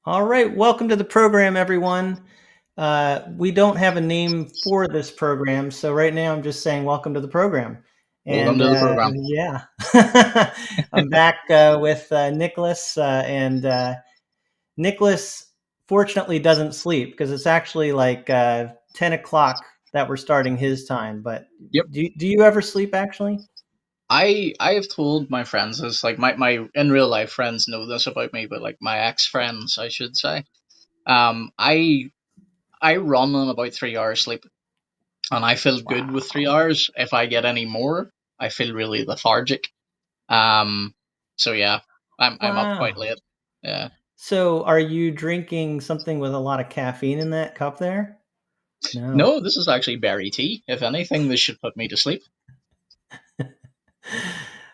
All right, welcome to the program, everyone. We don't have a name for this program, so right now I'm just saying welcome to the program. Welcome And to the program. yeah, I'm back with Nicholas, and Nicholas fortunately doesn't sleep because it's actually like 10 o'clock that we're starting his time. But Yep. do you ever sleep actually? I have told my friends this, like my in real life friends know this about me, but like my ex friends, I should say. I run on about 3 hours sleep, and I feel good with Wow. 3 hours. If I get any more, I feel really lethargic. Um, so yeah, I'm up quite Wow. late. Yeah. So are you drinking something with a lot of caffeine in that cup there? No. No, this is actually berry tea. If anything, this should put me to sleep.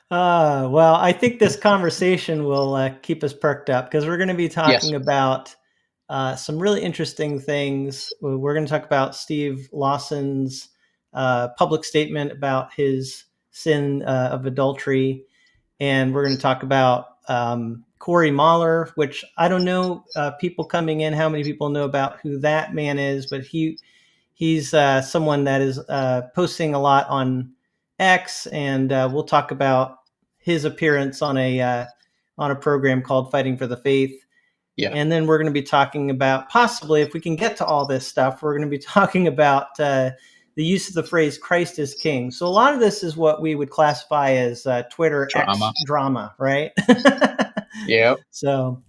Well, I think this conversation will keep us perked up because we're going to be Yes. talking about some really interesting things. We're going to talk about Steve Lawson's public statement about his sin of adultery, and we're going to talk about Corey Mahler, which I don't know people coming in how many people know about who that man is, but he's someone that is posting a lot on X, and we'll talk about his appearance on a program called Fighting for the Faith. Yeah. And then we're going to be talking about possibly, if we can get to all this stuff, we're going to be talking about the use of the phrase "Christ is King." So a lot of this is what we would classify as Twitter Drama. X drama, right? Yep. So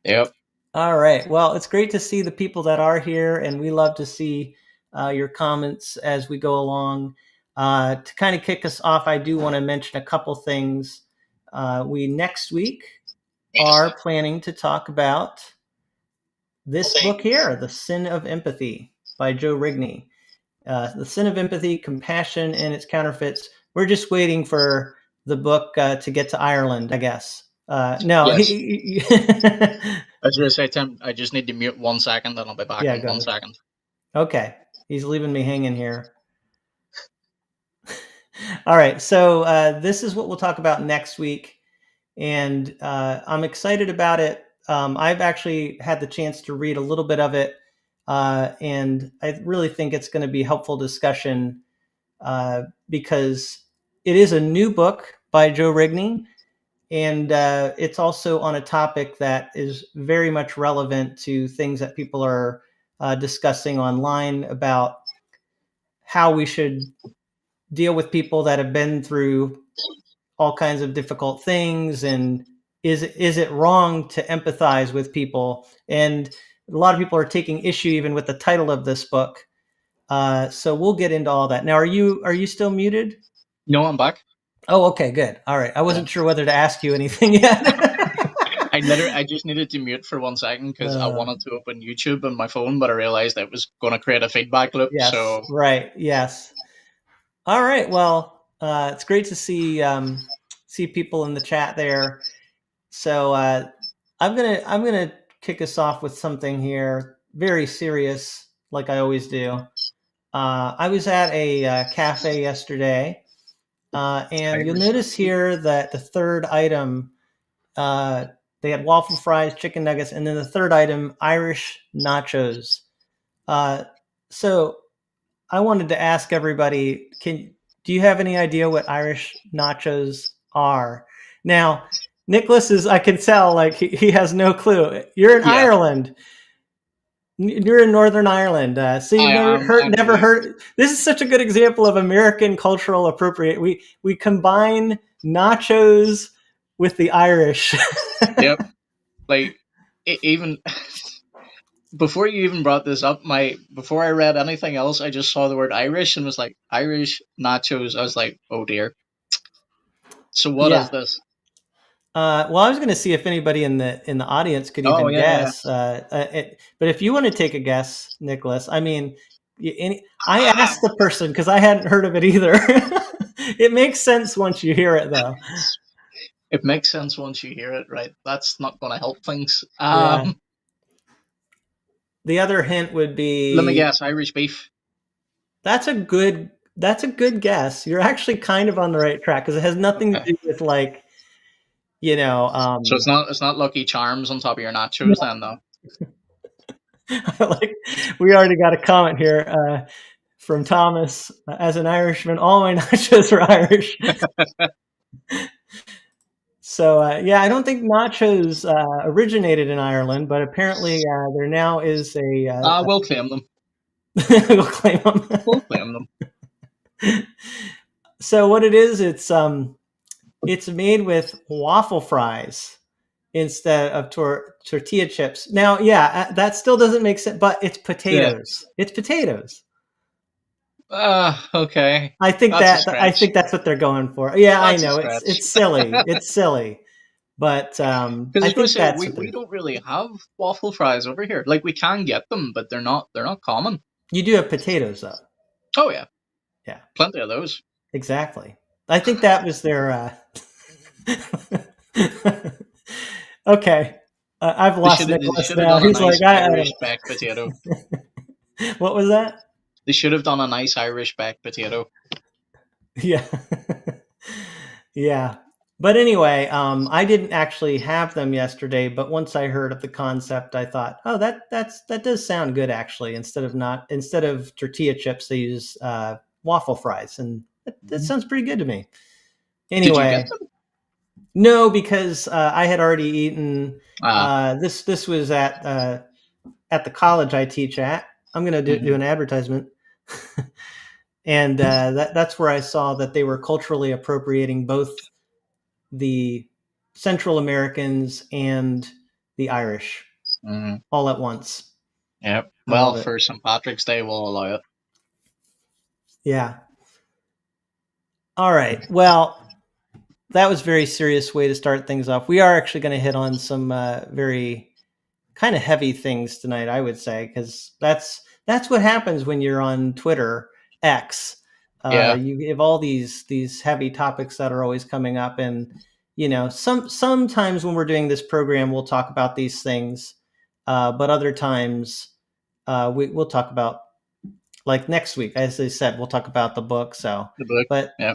Yep. all right. Well, it's great to see the people that are here, and we love to see your comments as we go along. To kind of kick us off, I do want to mention a couple things. We next week are planning to talk about this book here, The Sin of Empathy by Joe Rigney. The Sin of Empathy, Compassion and Its Counterfeits. We're just waiting for the book to get to Ireland, I guess. No, Yes. I was gonna say, Tim, I just need to mute 1 second, then I'll be back yeah, in go one ahead. second. Okay. He's leaving me hanging here. All right. So this is what we'll talk about next week. And I'm excited about it. I've actually had the chance to read a little bit of it. And I really think it's going to be helpful discussion because it is a new book by Joe Rigney. And it's also on a topic that is very much relevant to things that people are discussing online about how we should deal with people that have been through all kinds of difficult things, and is it wrong to empathize with people? And a lot of people are taking issue even with the title of this book. So we'll get into all that. Now, are you still muted? No, I'm back. Oh, okay, good. All right. I Yeah. wasn't sure whether to ask you anything yet. I just needed to mute for 1 second because I uh, wanted to open YouTube on my phone, but I realized it was going to create a feedback loop. yes, So right. Yes. All right. Well, it's great to see people in the chat there. So I'm gonna kick us off with something here, very serious, like I always do. I was at a cafe yesterday, and you'll Irish notice whiskey. here that the third item they had waffle fries, chicken nuggets, and then the third item Irish nachos. Uh, so I wanted to ask everybody: do you have any idea what Irish nachos are? Now, Nicholas is, I can tell, like he has no clue. You're in Yeah, Ireland. You're in Northern Ireland, so you've I never am. heard. I've Never moved. heard. This is such a good example of American cultural appropriate. We combine nachos with the Irish. Yep. Like even before you even brought this up, my before I read anything else, I just saw the word Irish and was like Irish nachos. I was like, oh dear. So what is Yeah. this? Well, I was going to see if anybody in the audience could Oh even yeah, yeah. guess. But if you want to take a guess, Nicholas, I mean, I asked the person because I hadn't heard of it either. It makes sense once you hear it, though. It makes sense once you hear it, right? That's not going to help things. Yeah. The other hint would Let me be guess, Irish beef. that's a good guess. You're actually kind of on the right track because it has nothing to Okay. do with like So it's not Lucky Charms on top of your nachos, no. then, though. Like, we already got a comment here from Thomas. As an Irishman, all my nachos are Irish. So yeah, I don't think nachos originated in Ireland, but apparently there now is a We'll claim them. we'll claim them. We'll claim them. So what it is, it's made with waffle fries instead of tortilla chips. Now, yeah, that still doesn't make sense, but it's potatoes. Yeah. It's potatoes. Okay. I think That's a stretch. that's what they're going for. Yeah, I That's a know stretch. it's silly. It's silly, but Because I I was going to think say that's what we they're. don't really have waffle fries over here. Like we can get them, but they're not common. You do have potatoes, though. Oh yeah, Yeah, plenty of those. exactly. I think that was their. Okay, I've lost They Nicholas should have now. done a He's like, nice I Irish don't. baked potato. What was that? They should have done a nice Irish baked potato. Yeah. Yeah. But anyway, I didn't actually have them yesterday, but once I heard of the concept, I thought, oh, that does sound good actually. Instead of tortilla chips, they use waffle fries, and that sounds pretty good to me. Did you get Anyway, them? no, because I had already eaten. Ah. This was at the college I teach at. I'm going to do an advertisement. And that's where I saw that they were culturally appropriating both the Central Americans and the Irish all at once. Yep. I Well, love it. for St. Patrick's Day, we'll allow it. Yeah. All right. Well, that was a very serious way to start things off. We are actually going to hit on some very kind of heavy things tonight, I would say, because that's what happens when you're on Twitter X. Yeah. You have all these heavy topics that are always coming up, and sometimes when we're doing this program, we'll talk about these things, but other times we'll talk about, like next week, as I said, we'll talk about the book. So, The book. but Yeah.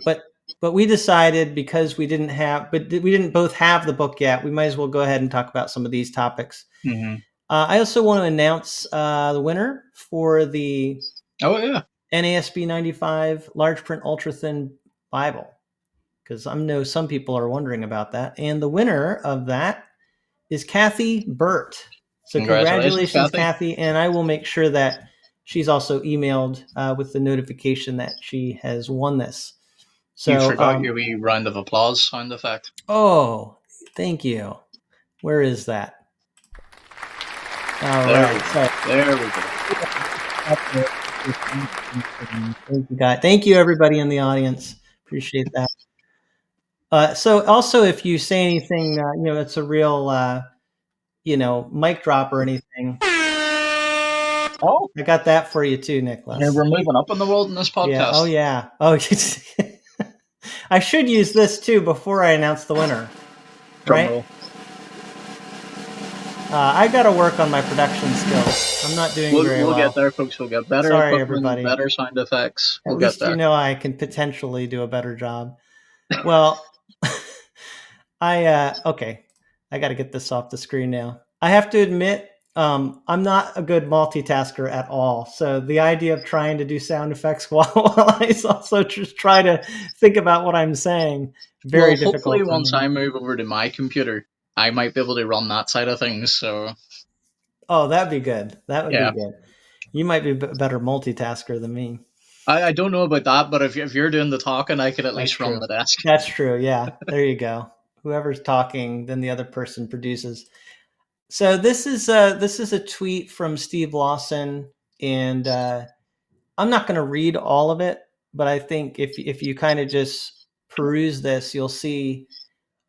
but we decided, because we didn't both have the book yet, we might as well go ahead and talk about some of these topics. Mm-hmm. I also want to announce the winner for the Oh yeah. NASB 95 large print ultra thin Bible, because I know some people are wondering about that. And the winner of that is Kathy Burt. So congratulations, Kathy. And I will make sure that she's also emailed with the notification that she has won this. So you forgot your wee round of applause sound effect. Oh, thank you. Where is that? All right. There we go. Thank you, guys. Thank you, everybody in the audience. Appreciate that. So also, if you say anything, it's a real, mic drop or anything. Oh, I got that for you too, Nicholas. Yeah, we're moving up in the world in this podcast. Yeah. Oh yeah. Oh, I should use this too before I announce the winner. Right? I got to work on my production skills. I'm not doing very well. We'll get there, folks. We'll get better equipment, everybody. Better sound effects. At least I can potentially do a better job. Well, okay. I got to get this off the screen now. I have to admit, I'm not a good multitasker at all. So the idea of trying to do sound effects while I also just try to think about what I'm saying, very difficult. Hopefully, once I move over to my computer, I might be able to run that side of things. So, oh, that'd be good. That would be good. You might be a better multitasker than me. I don't know about that, but if you're doing the talking, I could at least run the desk. That's true. Yeah, there you go. Whoever's talking, then the other person produces. So this is a tweet from Steve Lawson, and I'm not going to read all of it, but I think if you kind of just peruse this, you'll see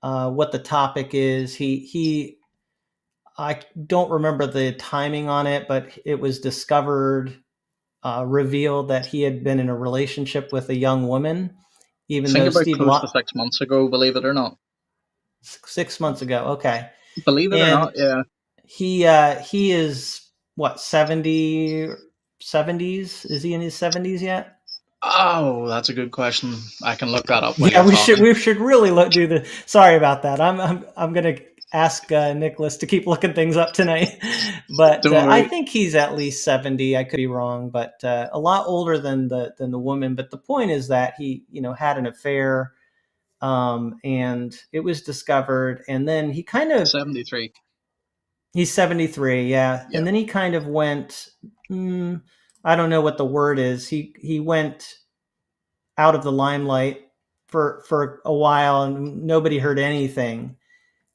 what the topic is. I don't remember the timing on it, but it was revealed that he had been in a relationship with a young woman, even though Steve close to 6 months ago, believe it or not. 6 months ago, okay. Believe it or not, yeah. He is what, 70s? Is he in his 70s yet? Oh, that's a good question. I can look that up while Yeah, you're talking. we should really do the. Sorry about that. I'm gonna ask Nicholas to keep looking things up tonight, but Don't I worry. think he's at least 70. I could be wrong, but a lot older than the woman. But the point is that he had an affair, and it was discovered, and then he kind of 73. he's 73, yeah, Yeah. and then he kind of went. mm, I don't know what the word is. He went out of the limelight for a while and nobody heard anything.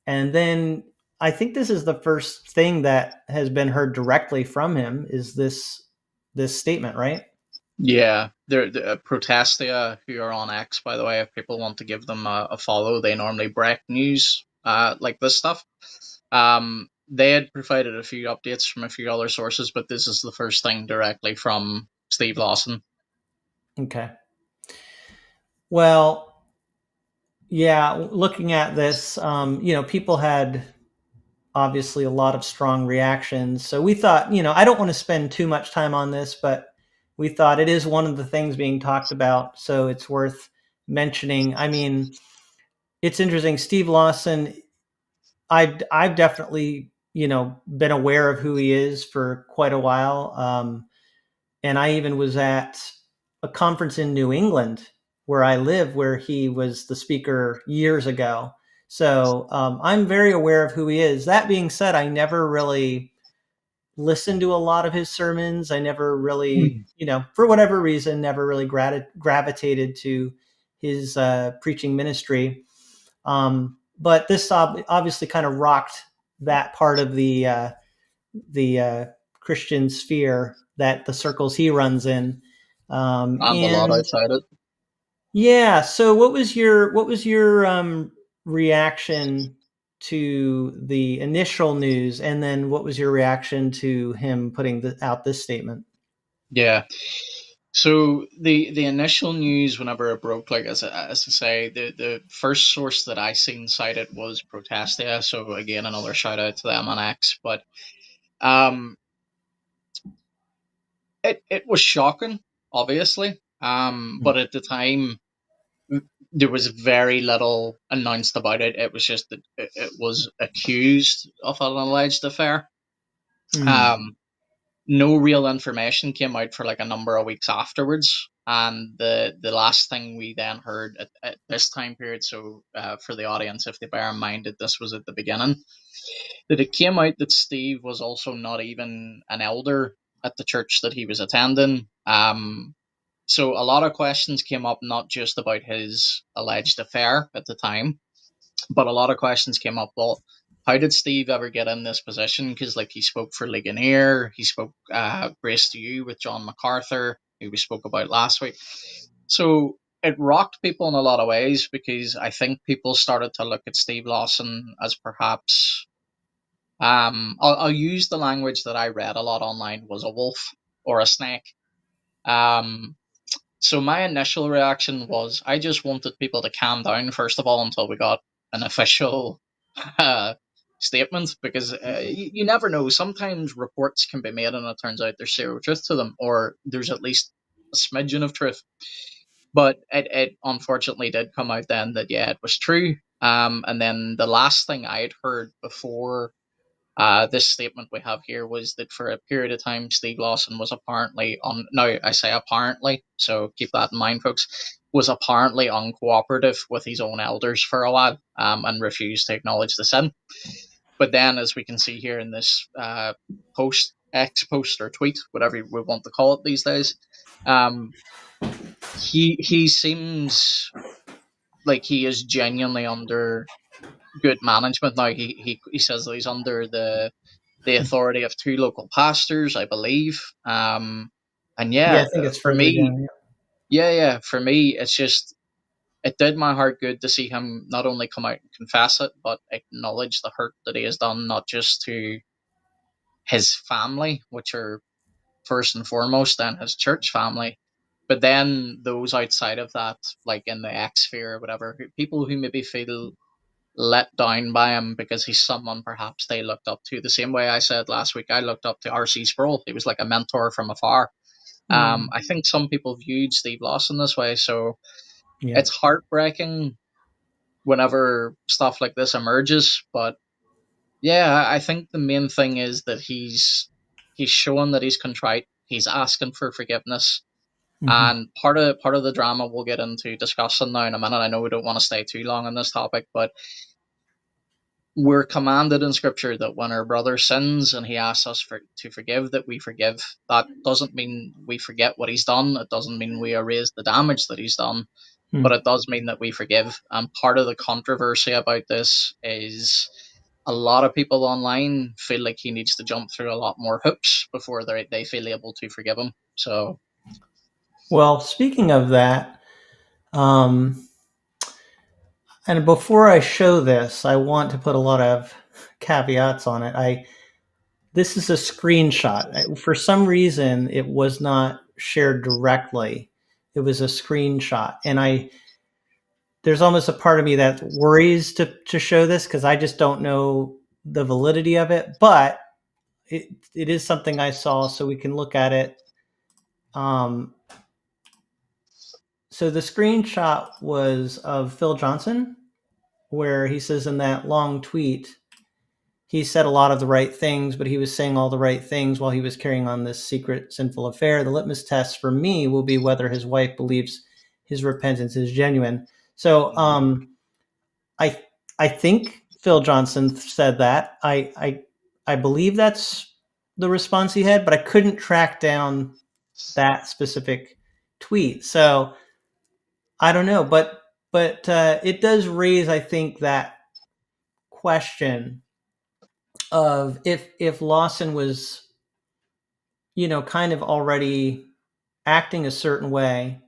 And then I think this is the first thing that has been heard directly from him is this statement, right? Yeah, they're Protestia, who are on X, by the way. If people want to give them a follow, they normally break news like this stuff. They had provided a few updates from a few other sources, but this is the first thing directly from Steve Lawson. Okay. Well, yeah, looking at this, people had obviously a lot of strong reactions. So we thought, I don't want to spend too much time on this, but we thought it is one of the things being talked about. So it's worth mentioning. I mean, it's interesting. Steve Lawson, I've definitely been aware of who he is for quite a while, and I even was at a conference in New England where I live, where he was the speaker years ago. So I'm very aware of who he is. That being said, I never really listened to a lot of his sermons. I never really, for whatever reason, never really gravitated to his preaching ministry. But this obviously kind of rocked that part of the Christian sphere that the circles he runs in. And a lot And outside it. yeah, so what was your reaction to the initial news, and then what was your reaction to him putting out this statement? Yeah. So the initial news, whenever it broke, like as I say, the first source that I seen cited was Protestia. So again, another shout out to them on X. But um, it was shocking, obviously. But at the time, there was very little announced about it. It was just that it was accused of an alleged affair. Mm. Um, no real information came out for like a number of weeks afterwards. And the last thing we then heard at this time period, so for the audience, if they bear in mind that this was at the beginning, that it came out that Steve was also not even an elder at the church that he was attending. So a lot of questions came up, not just about his alleged affair at the time, but a lot of questions came up. Well, how did Steve ever get in this position? Because like he spoke for Ligonier, he spoke Grace to You with John MacArthur, who we spoke about last week. So it rocked people in a lot of ways because I think people started to look at Steve Lawson as perhaps I'll use the language that I read a lot online was a wolf or a snake. Um, so my initial reaction was I just wanted people to calm down first of all until we got an official uh, statement because you never know. Sometimes reports can be made and it turns out there's zero truth to them, or there's at least a smidgen of truth. But it unfortunately did come out then that yeah, it was true. And then the last thing I had heard before this statement we have here was that for a period of time, Steve Lawson was apparently on. Now, I say apparently, so keep that in mind, folks. Was apparently uncooperative with his own elders for a while and refused to acknowledge the sin. But then, as we can see here in this post, X post or tweet, whatever we want to call it these days, um, he seems like he is genuinely under good management now. He says that he's under the authority of two local pastors, I believe. And Yeah, yeah, I think it's for further me, down. Yeah. yeah, for me, it's just it did my heart good to see him not only come out and confess it, but acknowledge the hurt that he has done, not just to his family, which are first and foremost, and his church family, but then those outside of that, like in the X sphere or whatever, people who maybe feel let down by him because he's someone perhaps they looked up to. The same way I said last week, I looked up to R.C. Sproul. He was like a mentor from afar. Mm. I think some people viewed Steve Lawson this way, so Yeah. it's heartbreaking whenever stuff like this emerges. But yeah, I think the main thing is that he's showing that he's contrite. He's asking for forgiveness, Hmm. and part of the drama we'll get into discussing now in a minute. I know we don't want to stay too long on this topic, but we're commanded in scripture that when our brother sins and he asks us to forgive, that we forgive. That doesn't mean we forget what he's done. It doesn't mean we erase the damage that he's done, but Mm. it does mean that we forgive. And part of the controversy about this is a lot of people online feel like he needs to jump through a lot more hoops before they feel able to forgive him. So Well, speaking of that, um, and before I show this, I want to put a lot of caveats on it. This is a screenshot. For some reason, it was not shared directly. It was a screenshot, and there's almost a part of me that worries to show this because I just don't know the validity of it. But it is something I saw, so we can look at it. Um, so the screenshot was of Phil Johnson, where he says in that long tweet, he said a lot of the right things, but he was saying all the right things while he was carrying on this secret sinful affair. The litmus test for me will be whether his wife believes his repentance is genuine. So I I think Phil Johnson said that. I believe that's the response he had, but I couldn't track down that specific tweet. So I don't know, but it does raise, I think, that question of if Lawson was, kind of already acting a certain way,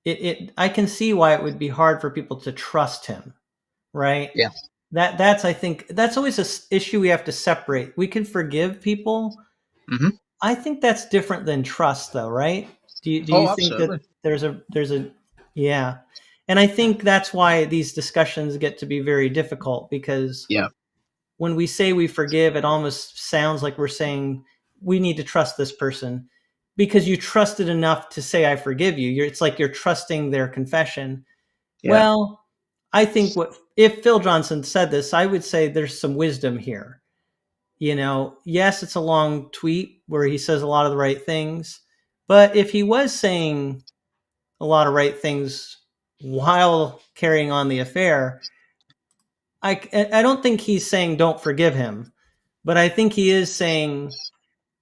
it I can see why it would be hard for people to trust him, right? yeah, That's I think that's always a issue we have to separate. We can forgive people. hmm I think that's different than trust, though, right? Do you oh, think that absolutely, there's a yeah, and I think that's why these discussions get to be very difficult because yeah, when we say we forgive, it almost sounds like we're saying we need to trust this person because you trusted enough to say I forgive you. It's like you're trusting their confession. yeah, Well, I think what if Phil Johnson said this, I would say there's some wisdom here. Yes, it's a long tweet where he says a lot of the right things, but if he was saying a lot of right things while carrying on the affair, I don't think he's saying don't forgive him, but I think he is saying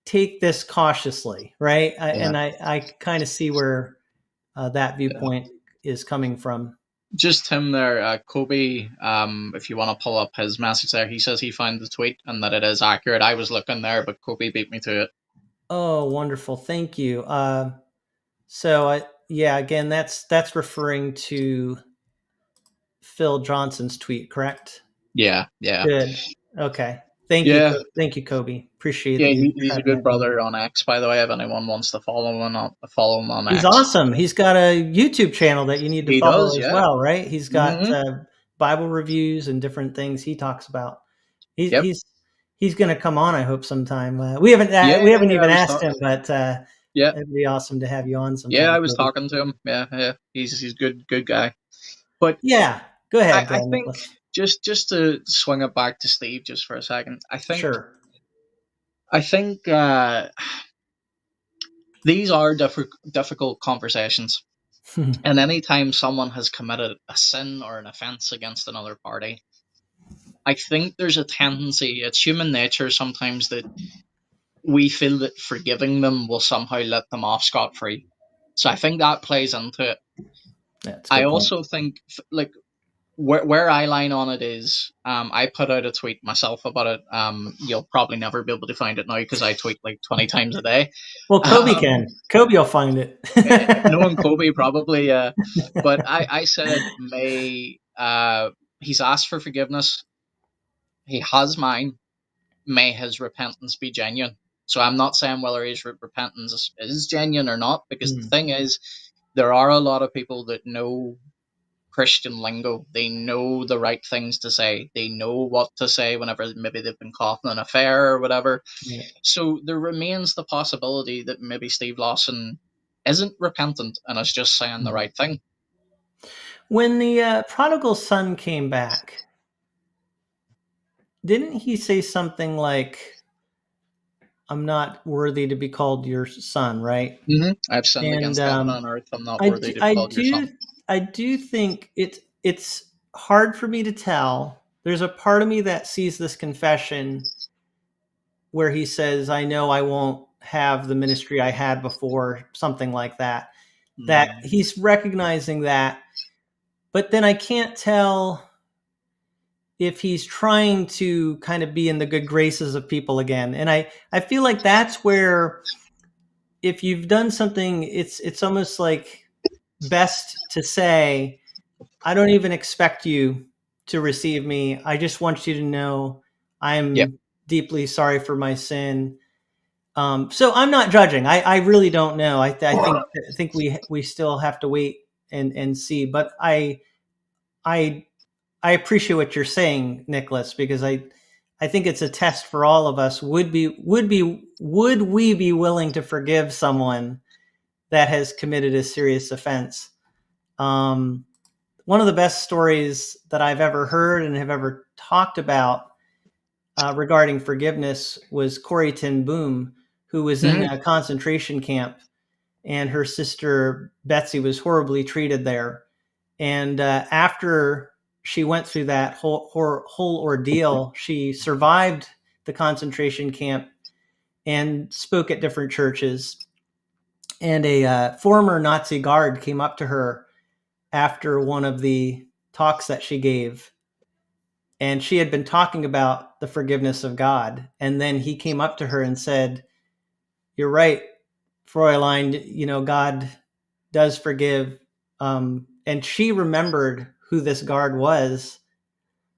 take this cautiously, right? yeah. And I kind of see where that Yeah. viewpoint is coming from. Just him there, Kobe. If you want to pull up his message there, he says he found the tweet and that it is accurate. I was looking there, but Kobe beat me to it. Oh, wonderful! Thank you. Yeah, again, that's referring to Phil Johnson's tweet, correct? Yeah, yeah, Good. Okay. Thank you. yeah, Thank you, Kobe. Appreciate yeah. you He's a tracking good that down. brother on X, by the way. If anyone wants to follow him on He's X, awesome. He's got a YouTube channel that you need to he follow does. as Yeah. well, right? He's got hmm Bible reviews and different things he talks about. He's Yep. he's he's going to come on, I hope, sometime. Yeah, We haven't I even was asked talking. him, but Yeah, it'd be awesome to have you on yeah, sometime, I was Kobe. talking to him. Yeah, yeah. He's good guy. But Yeah, go ahead, I think Nicholas. just to swing it back to Steve just for a second, Sure. I think these are difficult conversations. And anytime someone has committed a sin or an offense against another party, I think there's a tendency, it's human nature sometimes, that we feel that forgiving them will somehow let them off scot free. So I think that plays into it. That's a I good point. also think, like, where I line on it is, I put out a tweet myself about it. You'll probably never be able to find it now because I tweet like 20 times a day. Well, Kobe Um, can. Kobe will find it. Knowing Kobe probably, but I said may he's asked for forgiveness. He has mine. May his repentance be genuine. So I'm not saying whether his repentance is genuine or not, because the Hmm. thing is, there are a lot of people that know Christian lingo. They know the right things to say. They know what to say whenever maybe they've been caught in an affair or whatever. Yeah. So there remains the possibility that maybe Steve Lawson isn't repentant and is just saying the Mhm. right thing. When the prodigal son came back, didn't he say something like, "I'm not worthy to be called your son," right? I've sinned And against heaven and earth. I'm not I worthy do, to be I called your son. do I do think it's hard for me to tell. There's a part of me that sees this confession where he says, "I know I won't have the ministry I had before," something like that. That Mm, he's recognizing that, but then I can't tell if he's trying to kind of be in the good graces of people again. And I feel like that's where, if you've done something, it's almost like best to say, I don't even expect you to receive me. I just want you to know yep. I'm deeply sorry for my sin. So I'm not judging. I really don't know. I think we still have to wait and see. But I I appreciate what you're saying, Nicholas, because I think it's a test for all of us. Would we be willing to forgive someone that has committed a serious offense? Um, One of the best stories that I've ever heard and have ever talked about regarding forgiveness was Corrie ten Boom, who was in Mhm. a concentration camp, and her sister Betsy was horribly treated there. And after she went through that whole ordeal, she survived the concentration camp and spoke at different churches. And a former Nazi guard came up to her after one of the talks that she gave, and she had been talking about the forgiveness of God. And then he came up to her and said, "You're right, Fräulein. God does forgive." And she remembered who this guard was,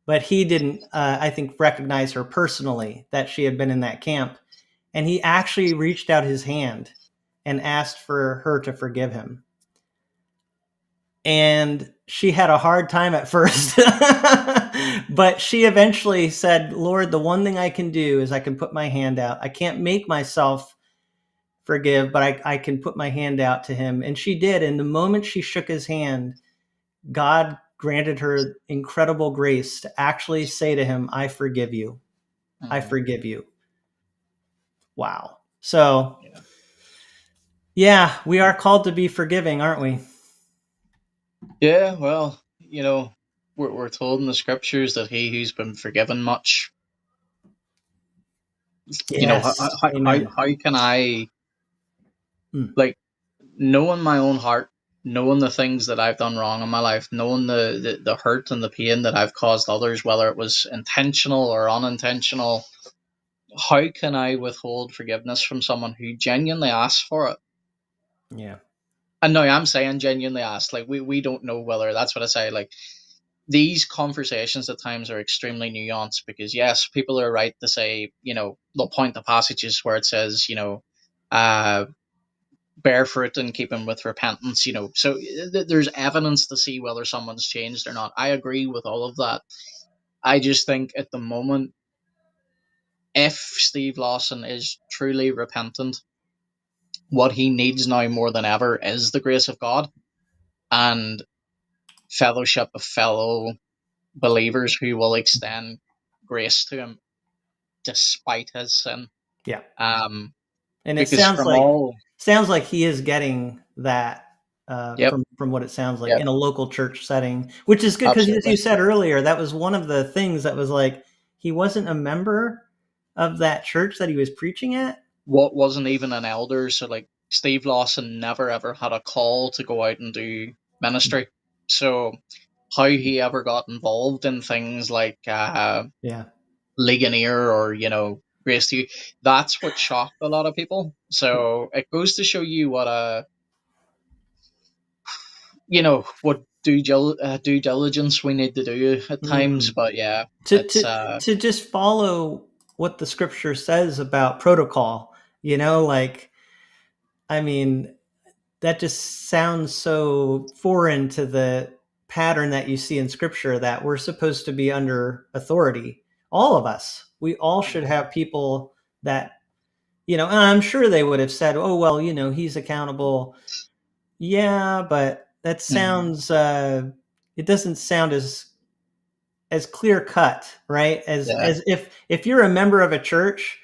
but he didn't, I think, recognize her personally, that she had been in that camp. And he actually reached out his hand and asked for her to forgive him. And she had a hard time at first, but she eventually said, "Lord, the one thing I can do is I can put my hand out. I can't make myself forgive, but I can put my hand out to him." And she did. And the moment she shook his hand, God granted her incredible grace to actually say to him, "I forgive you. I Mm, forgive you." Wow. So, yeah. yeah, we are called to be forgiving, aren't we? Yeah, well, we're told in the scriptures that he who's been forgiven much, Yes. Amen. how can I, Mm. like, knowing my own heart, knowing the things that I've done wrong in my life, knowing the hurt and the pain that I've caused others, whether it was intentional or unintentional, how can I withhold forgiveness from someone who genuinely asked for it? Yeah. And now I'm saying genuinely asked, like we don't know whether that's what I say, like these conversations at times are extremely nuanced because yes, people are right to say, they'll point to passages where it says, uh, bear fruit and keep him with repentance, so there's evidence to see whether someone's changed or not. I agree with all of that. I just think at the moment, if Steve Lawson is truly repentant, what he needs now more than ever is the grace of God and fellowship of fellow believers who will extend grace to him despite his sin. Yeah. Um, And it because sounds from like all, he is getting that yep, from what it sounds like yep, in a local church setting, which is good because, as you absolutely. said earlier, that was one of the things that was like, he wasn't a member of that church that he was preaching at. What wasn't even an elder, so like Steve Lawson never ever had a call to go out and do ministry. So how he ever got involved in things like Yeah. Legionnaire or Grace to You, that's what shocked a lot of people. So it goes to show you what what due diligence we need to do at times. Mm. But yeah, To it's to to just follow what the scripture says about protocol, like, I mean, that just sounds so foreign to the pattern that you see in scripture, that we're supposed to be under authority. All of us, we all should have people that, and I'm sure they would have said, oh, well, he's accountable. Yeah, but that Mhm. sounds, it doesn't sound as clear cut, right? Yeah, As if you're a member of a church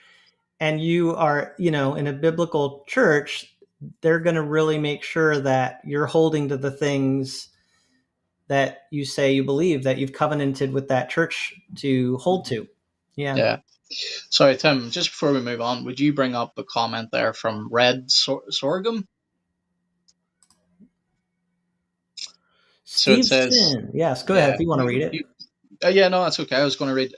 and you are, in a biblical church, they're going to really make sure that you're holding to the things that you say you believe, that you've covenanted with that church to hold to. Yeah. yeah. Sorry, Tim. Just before we move on, would you bring up a comment there from Red Sorghum? So it Steve says, Sin. Yes, go ahead yeah, if you want to read it. yeah, no, that's okay. I was going to read.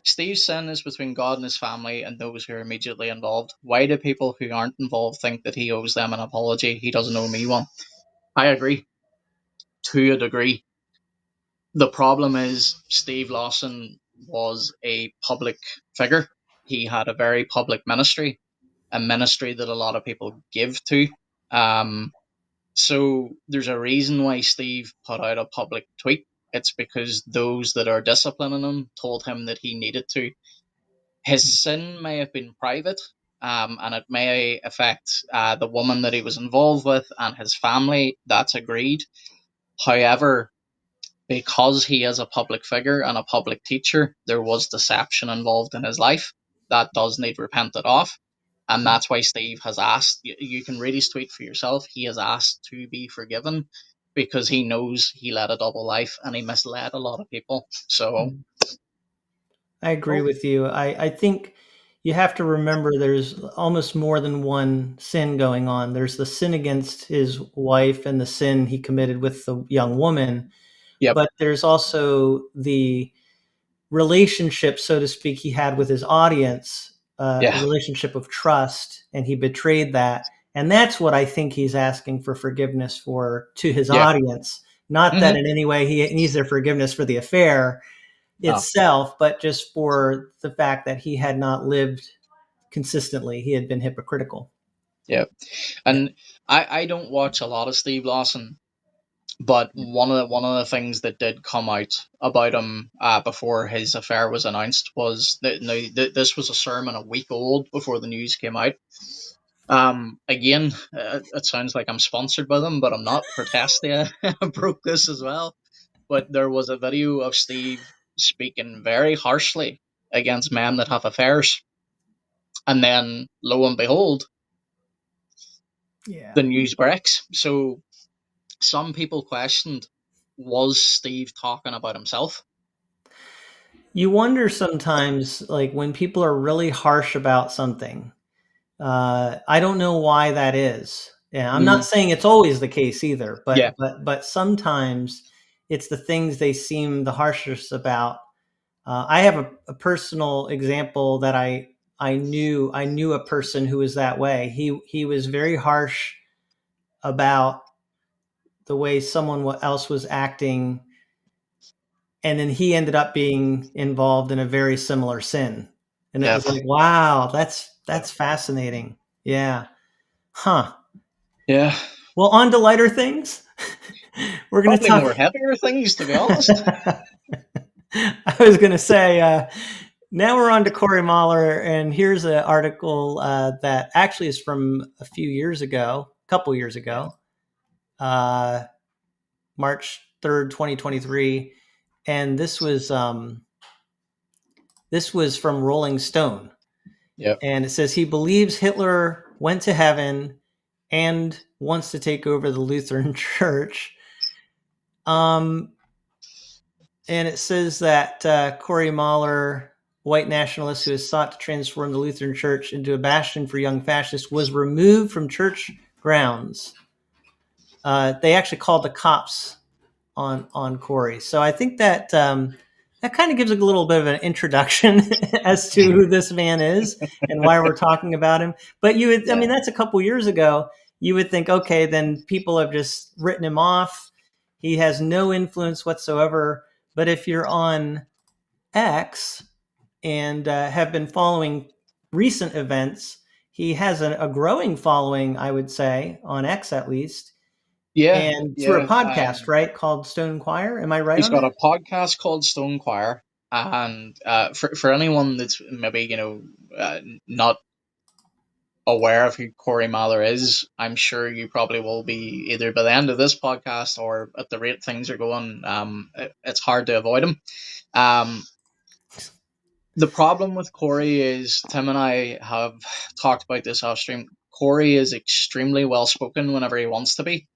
Steve's sin is between God and his family and those who are immediately involved. Why do people who aren't involved think that he owes them an apology? He doesn't owe me one. I agree to a degree. The problem is Steve Lawson was a public figure. He had a very public ministry, a ministry that a lot of people give to. Um, so there's a reason why Steve put out a public tweet. It's because those that are disciplining him told him that he needed to. His sin may have been private, and it may affect the woman that he was involved with and his family. That's agreed. However, because he is a public figure and a public teacher, there was deception involved in his life that does need repented of. And that's why Steve has asked, you can read his tweet for yourself. He has asked to be forgiven because he knows he led a double life and he misled a lot of people. So, I agree oh, with you. I think you have to remember there's almost more than one sin going on. There's the sin against his wife and the sin he committed with the young woman, yep, but there's also the relationship, so to speak, he had with his audience, a yeah, relationship of trust, and he betrayed that. And that's what I think he's asking for forgiveness for, to his yeah, audience. Not that hmm in any way he needs their forgiveness for the affair no, itself, but just for the fact that he had not lived consistently. He had been hypocritical. yeah. Yeah. And I don't watch a lot of Steve Lawson, but one of the things that did come out about him before his affair was announced was that now this was a sermon a week old before the news came out. Again, it sounds like I'm sponsored by them, but I'm not. Protestia broke this as well. But there was a video of Steve speaking very harshly against men that have affairs, and then lo and behold, Yeah. the news breaks. So some people questioned, was Steve talking about himself? You wonder sometimes, like when people are really harsh about something, I don't know why that is. Yeah, I'm not Mm, saying it's always the case either, yeah, but sometimes it's the things they seem the harshest about. I have a personal example that I knew a person who was that way. He was very harsh about the way someone else was acting, and then he ended up being involved in a very similar sin. And it yeah, was like, wow, that's fascinating. Yeah. Huh. yeah. Well, on to lighter things. We're going to Probably talk. more heavier things, to be honest. I was going to say, now we're on to Corey Mahler, and here's an article that actually is from a few years ago, a couple years ago, uh, March 3rd, 2023, and this was from Rolling Stone, Yep, and it says he believes Hitler went to heaven and wants to take over the Lutheran Church. Um, and it says that Corey Mahler, white nationalist who has sought to transform the Lutheran Church into a bastion for young fascists, was removed from church grounds. They actually called the cops on Corey. So I think that that kind of gives a little bit of an introduction as to who this man is and why we're talking about him. But I yeah, mean, that's a couple years ago. You would think, okay, then people have just written him off. He has no influence whatsoever. But if you're on X and have been following recent events, he has a growing following, I would say, on X at least. Yeah, and through a yeah. podcast, right, called Stone Choir. Am I right He's on got that? a podcast called Stone Choir, and for anyone that's maybe not aware of who Corey Mahler is, I'm sure you probably will be either by the end of this podcast or at the rate things are going. It's hard to avoid him. Um, the problem with Corey is Tim and I have talked about this off stream. Corey is extremely well spoken whenever he wants to be.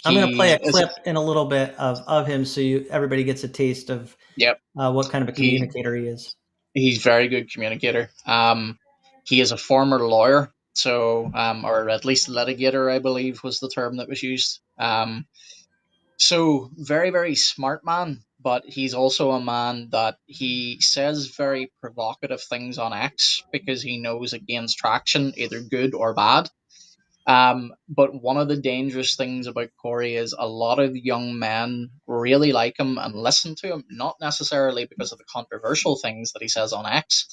I'm going to play He a is, clip in a little bit of him so everybody gets a taste of yep. what kind of a He communicator he is. he's very good communicator. He is a former lawyer, so or at least litigator, I believe was the term that was used. So very very smart man, but he's also a man that he says very provocative things on X because he knows it gains traction, either good or bad. But one of the dangerous things about Corey is a lot of young men really like him and listen to him, not necessarily because of the controversial things that he says on X,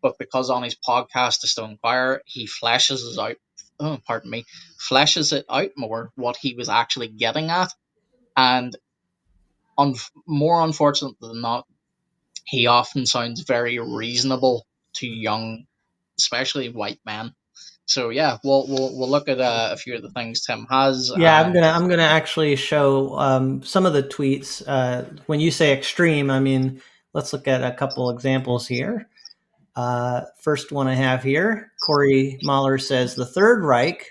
but because on his podcast, The Stone Choir, he fleshes it out. Oh, pardon me, fleshes it out more what he was actually getting at, and more unfortunate than not, he often sounds very reasonable to young, especially white men. So yeah, we'll look at a few of the things Tim has, Yeah, and I'm gonna actually show some of the tweets. When you say extreme, I mean, let's look at a couple examples here. First one I have here, Corey Mahler says the Third Reich,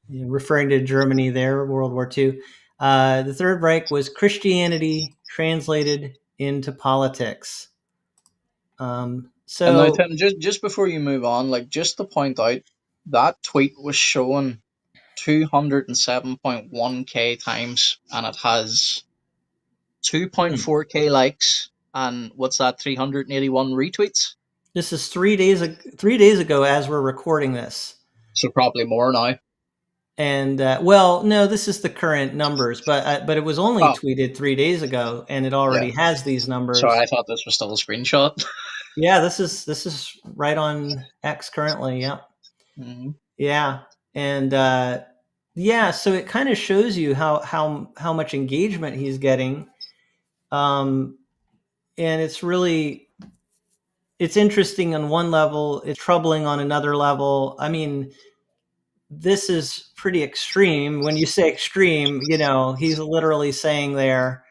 referring to Germany there, World War II. The Third Reich was Christianity translated into politics. and now So Tim, just before you move on, like just to point out, that tweet was shown 207.1k times, and it has hmm, 2.4k likes, and what's that, 381 retweets. this is 3 days ago as we're recording this. So probably more now. And well, no, this is the current numbers, but it was only Oh tweeted 3 days ago, and it yeah. already has these Sorry, numbers. I thought this was still a screenshot. Yeah, this is right on X currently. Yeah, Mhm. yeah, and yeah, so it kind of shows you how much engagement he's getting, um, and it's interesting on one level, it's troubling on another level. I mean, this is pretty extreme. When you say extreme, he's literally saying there,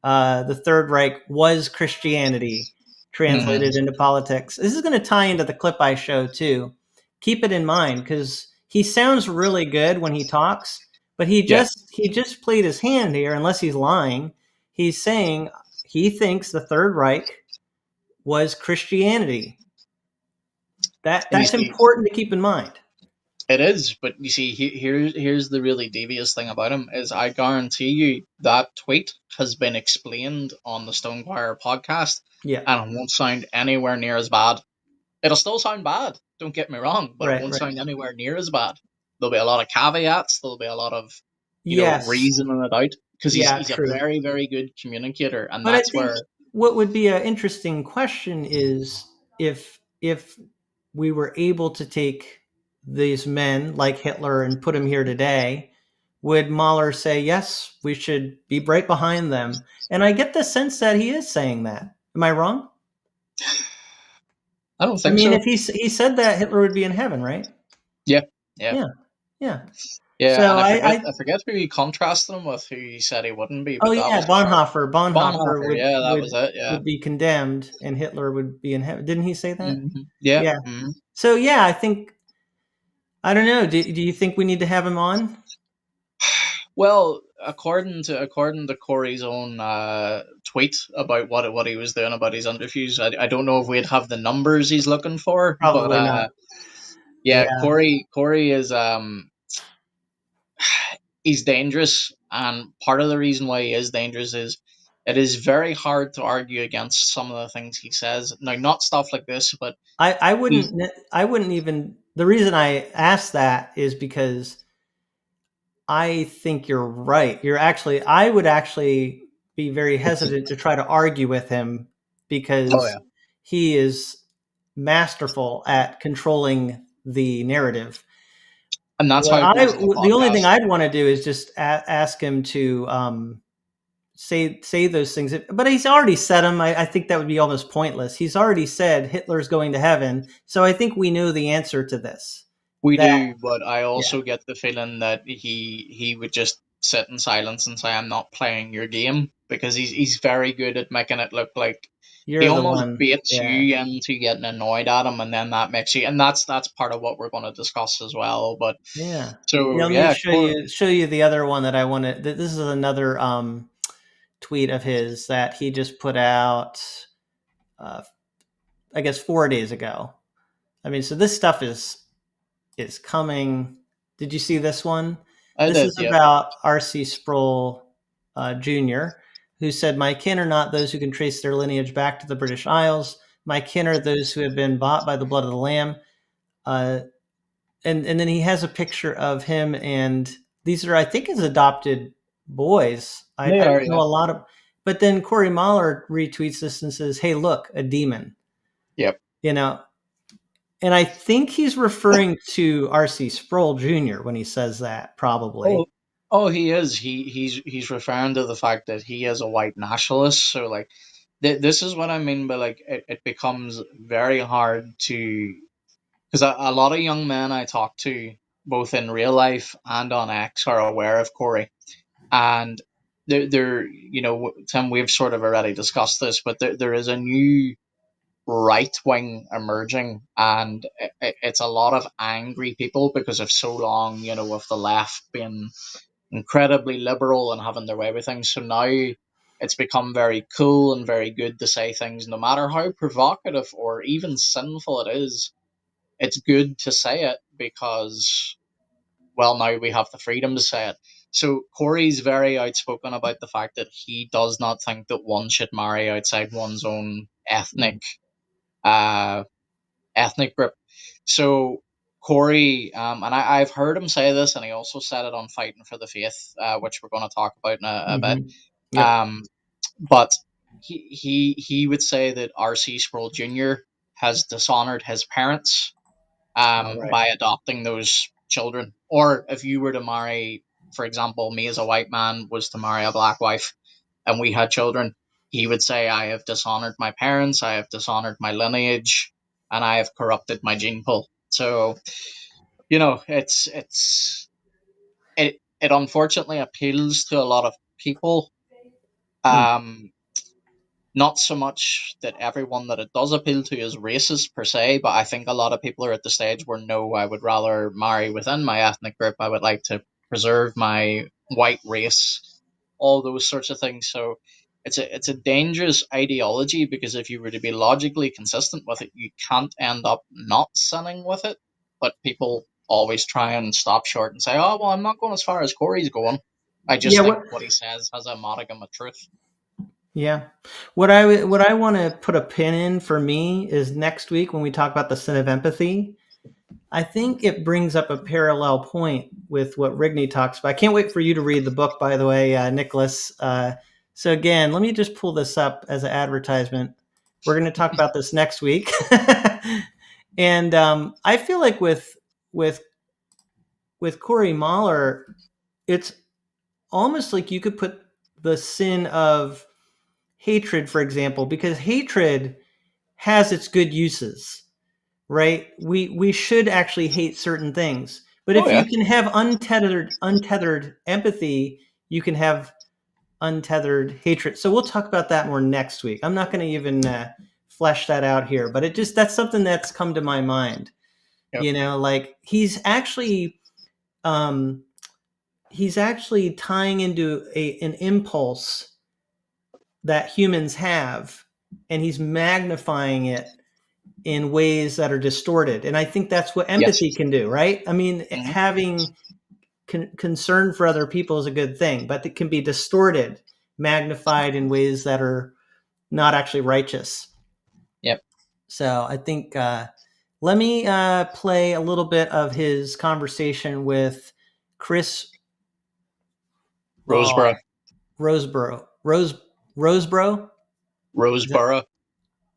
the Third Reich was Christianity Mhm. translated into politics. This is going to tie into the clip I show too. Keep it in mind because he sounds really good when he talks, but Yeah, he just played his hand here. Unless he's lying, he's saying he thinks the Third Reich was Christianity. and you That's see, important to keep in mind. it is, but you see, here's the really devious thing about him is I guarantee you that tweet has been explained on the Stonewire podcast, Yeah, and it won't sound anywhere near as bad. It'll still sound bad. Don't get me wrong, but it right, won't right. sound anywhere near as bad. There'll be a lot of caveats. There'll be a lot of Yes, reasoning it out because yeah, he's a true. very very good communicator, and But I that's think where what would be an interesting question is if we were able to take these men like Hitler and put them here today, would Mahler say, yes, we should be right behind them? And I get the sense that he is saying that. Am I wrong? I don't I think mean, so. if he said that Hitler would be in heaven, right? Yeah, yeah. Yeah, yeah. Yeah, So and I I forget who he contrasted him with, who he said he wouldn't be, oh but that yeah, was a fair Bonhoeffer Bonhoeffer. Yeah, that was it. Yeah, would be condemned and Hitler would be in heaven. Didn't he say that? yeah. Yeah. So yeah, I think I don't know. Do you think we need to have him on? Well, according to Corey's own tweet about what he was doing about his interviews, I don't know if we'd have the numbers he's looking for, but Probably not. yeah, Yeah. Corey is he's dangerous, and part of the reason why he is dangerous is it is very hard to argue against some of the things he says. Now, not stuff like this, but he. I wouldn't even the reason I asked that is because I think you're right. I would actually be very hesitant to try to argue with him Oh because yeah. he is masterful at controlling the narrative. And that's What how it goes in the the only podcast. thing I'd want to do is just ask him to say those things, but he's already said them. I think that would be almost pointless. He's already said Hitler's going to heaven, so I think we know the answer to this. We That do, but I yeah, also get the feeling that he would just sit in silence and say, "I'm not playing your game," because he's very good at making it look like he you're the almost one. baits Yeah, you into getting annoyed at him, and then that makes you. And that's part of what we're going to discuss as well. But yeah. Yeah, so let me yeah, show you the other one that I wanted. This is another tweet of his that he just put out. Uh, I guess 4 days ago. I mean, so this stuff is coming. Did you see this one? I This did. is Yep. about R.C. Sproul Jr., who said, "My kin are not those who can trace their lineage back to the British Isles. My kin are those who have been bought by the blood of the Lamb." Uh, and then he has a picture of him, and these are, I think, his adopted boys. They I are. don't know Yeah. a lot of, but then Corey Mahler retweets this and says, "Hey, look, a demon." Yep. You know, and I think he's referring to R.C. Sproul Jr. when he says that, probably. Oh, he is. He's referring to the fact that he is a white nationalist. So like, this is what I mean by like it becomes very hard to because a lot of young men I talk to, both in real life and on X, are aware of Corey, and they're Tim, we've sort of already discussed this, but there is a new right wing emerging, and it's a lot of angry people because of so long, with the left being incredibly liberal and having their way with things. So now it's become very cool and very good to say things, no matter how provocative or even sinful it is. It's good to say it because, well, now we have the freedom to say it. So Corey's very outspoken about the fact that he does not think that one should marry outside one's own Mm. uh, ethnic group. So Corey, and I've heard him say this, and he also said it on Fighting for the Faith, which we're going to talk about in a bit. Mm-hmm. Yep. Um, but he would say that R.C. Sproul Jr. has dishonored his parents All right. by adopting those children. Or if you were to marry, for example, me as a white man was to marry a black wife, and we had children, he would say, I have dishonored my parents, I have dishonored my lineage, and I have corrupted my gene pool. So, it unfortunately appeals to a lot of people. Mm. Um, Not so much that everyone that it does appeal to is racist per se, but I think a lot of people are at the stage where no, I would rather marry within my ethnic group. I would like to preserve my white race, all those sorts of things. So it's a dangerous ideology because if you were to be logically consistent with it, you can't end up not sinning with it. But people always try and stop short and say, "Oh well, I'm not going as far as Corey's going. I Yeah. just think what he says has a modicum of truth." Yeah. What I want to put a pin in for me is next week when we talk about the sin of empathy. I think it brings up a parallel point with what Rigney talks about. I can't wait for you to read the book, by the way, Nicholas. So again, let me just pull this up as an advertisement. We're going to talk about this next week, and I feel like with with Corey Mahler, it's almost like you could put the sin of hatred, for example, because hatred has its good uses, right? We should actually hate certain things, but Oh if you yeah, can have untethered empathy, you can have untethered hatred. So we'll talk about that more next week. I'm not going to even flesh that out here, but that's something that's come to my mind. yep, Like um, he's actually tying into an impulse that humans have, and he's magnifying it in ways that are distorted. And I think that's what yes. empathy can do, right? I mean, Mhm. having concern for other people is a good thing, but it can be distorted, magnified in ways that are not actually righteous. Yep. So I think let me play a little bit of his conversation with Chris Rosebrough. Rosebrough. Rosebrough? Is that Roseborough.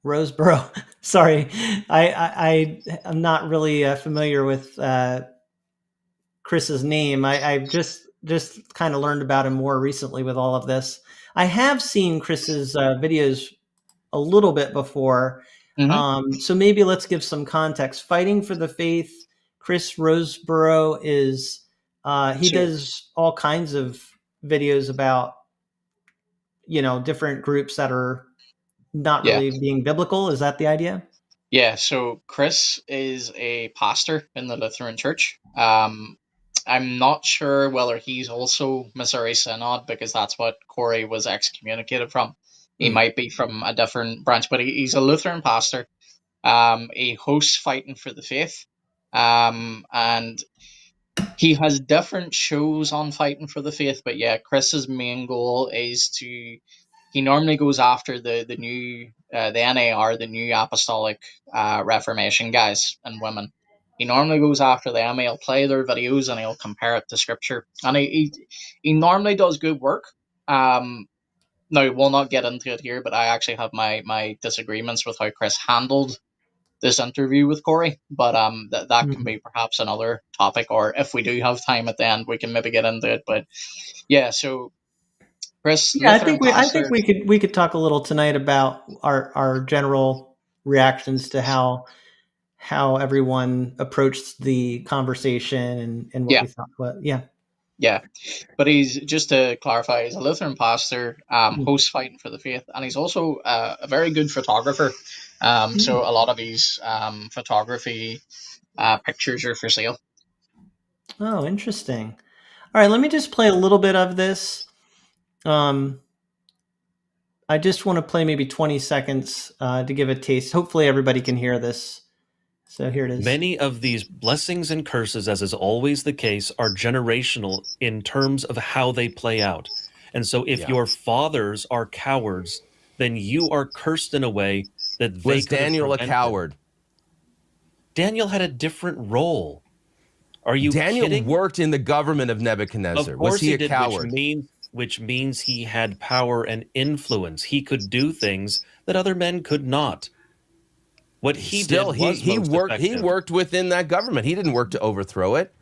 Rosebrough? Sorry, I'm not really familiar with Chris's name. I've just kind of learned about him more recently with all of this. I have seen Chris's videos a little bit before. Hmm. So maybe let's give some context. Fighting for the Faith, Chris Rosebrough is, he So does all kinds of videos about, different groups that are not yeah, really being biblical. Is that the idea? yeah. So Chris is a pastor in the Lutheran Church. I'm not sure whether he's also Missouri Synod because that's what Corey was excommunicated from. He Mm. might be from a different branch, but he's a Lutheran pastor. He hosts Fighting for the Faith, and he has different shows on Fighting for the Faith. But yeah, Chris's main goal is to. He normally goes after the new the NAR, the New Apostolic Reformation guys and women. He normally goes after them. He'll play their videos and he'll compare it to scripture. And he normally does good work. Now we'll not get into it here, but I actually have my disagreements with how Chris handled this interview with Corey, but that can Mhm. be perhaps another topic, or if we do have time at the end, we can maybe get into it. But yeah, so Chris, Yeah, Lutheran I think pastor, we could talk a little tonight about our general reactions to how everyone approached the conversation and what yeah, we thought. What, yeah. yeah, but he's just to clarify, he's a Lutheran pastor, Mm. hosts Fighting for the Faith, and he's also a very good photographer. So Mm. a lot of his photography pictures are for sale. Oh, interesting. All right, let me just play a little bit of this. Um, I just want to play maybe 20 seconds to give a taste. Hopefully, everybody can hear this. So here it is. Many of these blessings and curses, as is always the case, are generational in terms of how they play out. And so if Yeah. your fathers are cowards, then you are cursed in a way that they Was could have Daniel a prevented. coward? Daniel had a different role. Are you Daniel kidding? worked in the government of Of Nebuchadnezzar. Was course he he a did, coward? which means he had power and influence. He could do things that other men could not. What he Still, did was he most worked effective. within that government. He didn't work to overthrow it.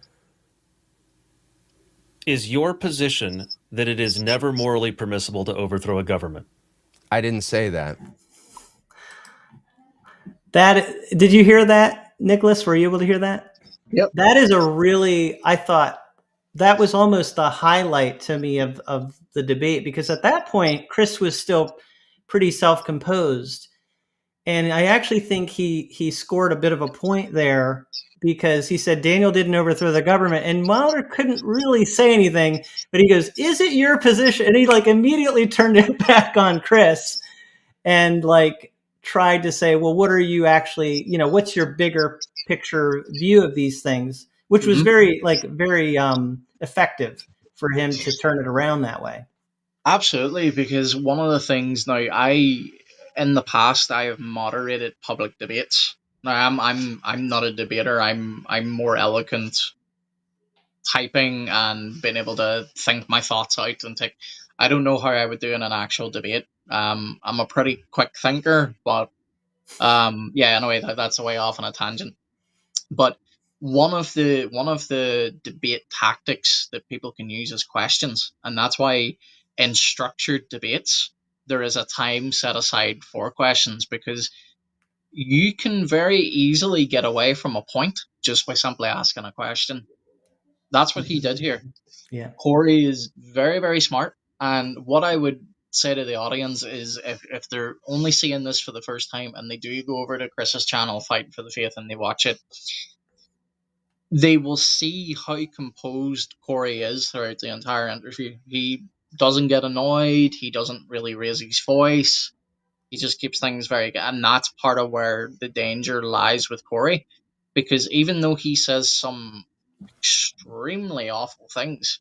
Is your position that it is never morally permissible to overthrow a government? I didn't say that. That did you hear that, Nicholas? Were you able to hear that? Yep. That is a really, I thought that was almost the highlight to me of the debate because at that point, Chris was still pretty self composed. And I actually think he scored a bit of a point there because he said Daniel didn't overthrow the government, and Mahler couldn't really say anything, but he goes, "Is it your position?" And he like immediately turned it back on Chris and like tried to say, "Well, what are you actually? What's your bigger picture view of these things?" Which was Hmm. very effective for him to turn it around that way. Absolutely, because one of the things now in the past I have moderated public debates. Now I'm not a debater. I'm more eloquent typing and being able to think my thoughts out and take. I don't know how I would do in an actual debate. I'm a pretty quick thinker, but yeah. Anyway, that's a way off on a tangent. But one of the debate tactics that people can use is questions, and that's why in structured debates there is a time set aside for questions because you can very easily get away from a point just by simply asking a question. That's what he did here. Yeah. Corey is very, very smart, and what I would say to the audience is if they're only seeing this for the first time and they do go over to Chris's channel Fighting for the Faith and they watch it, they will see how composed Corey is throughout the entire interview. He doesn't get annoyed. He doesn't really raise his voice. He just keeps things very good, and that's part of where the danger lies with Corey, because even though he says some extremely awful things,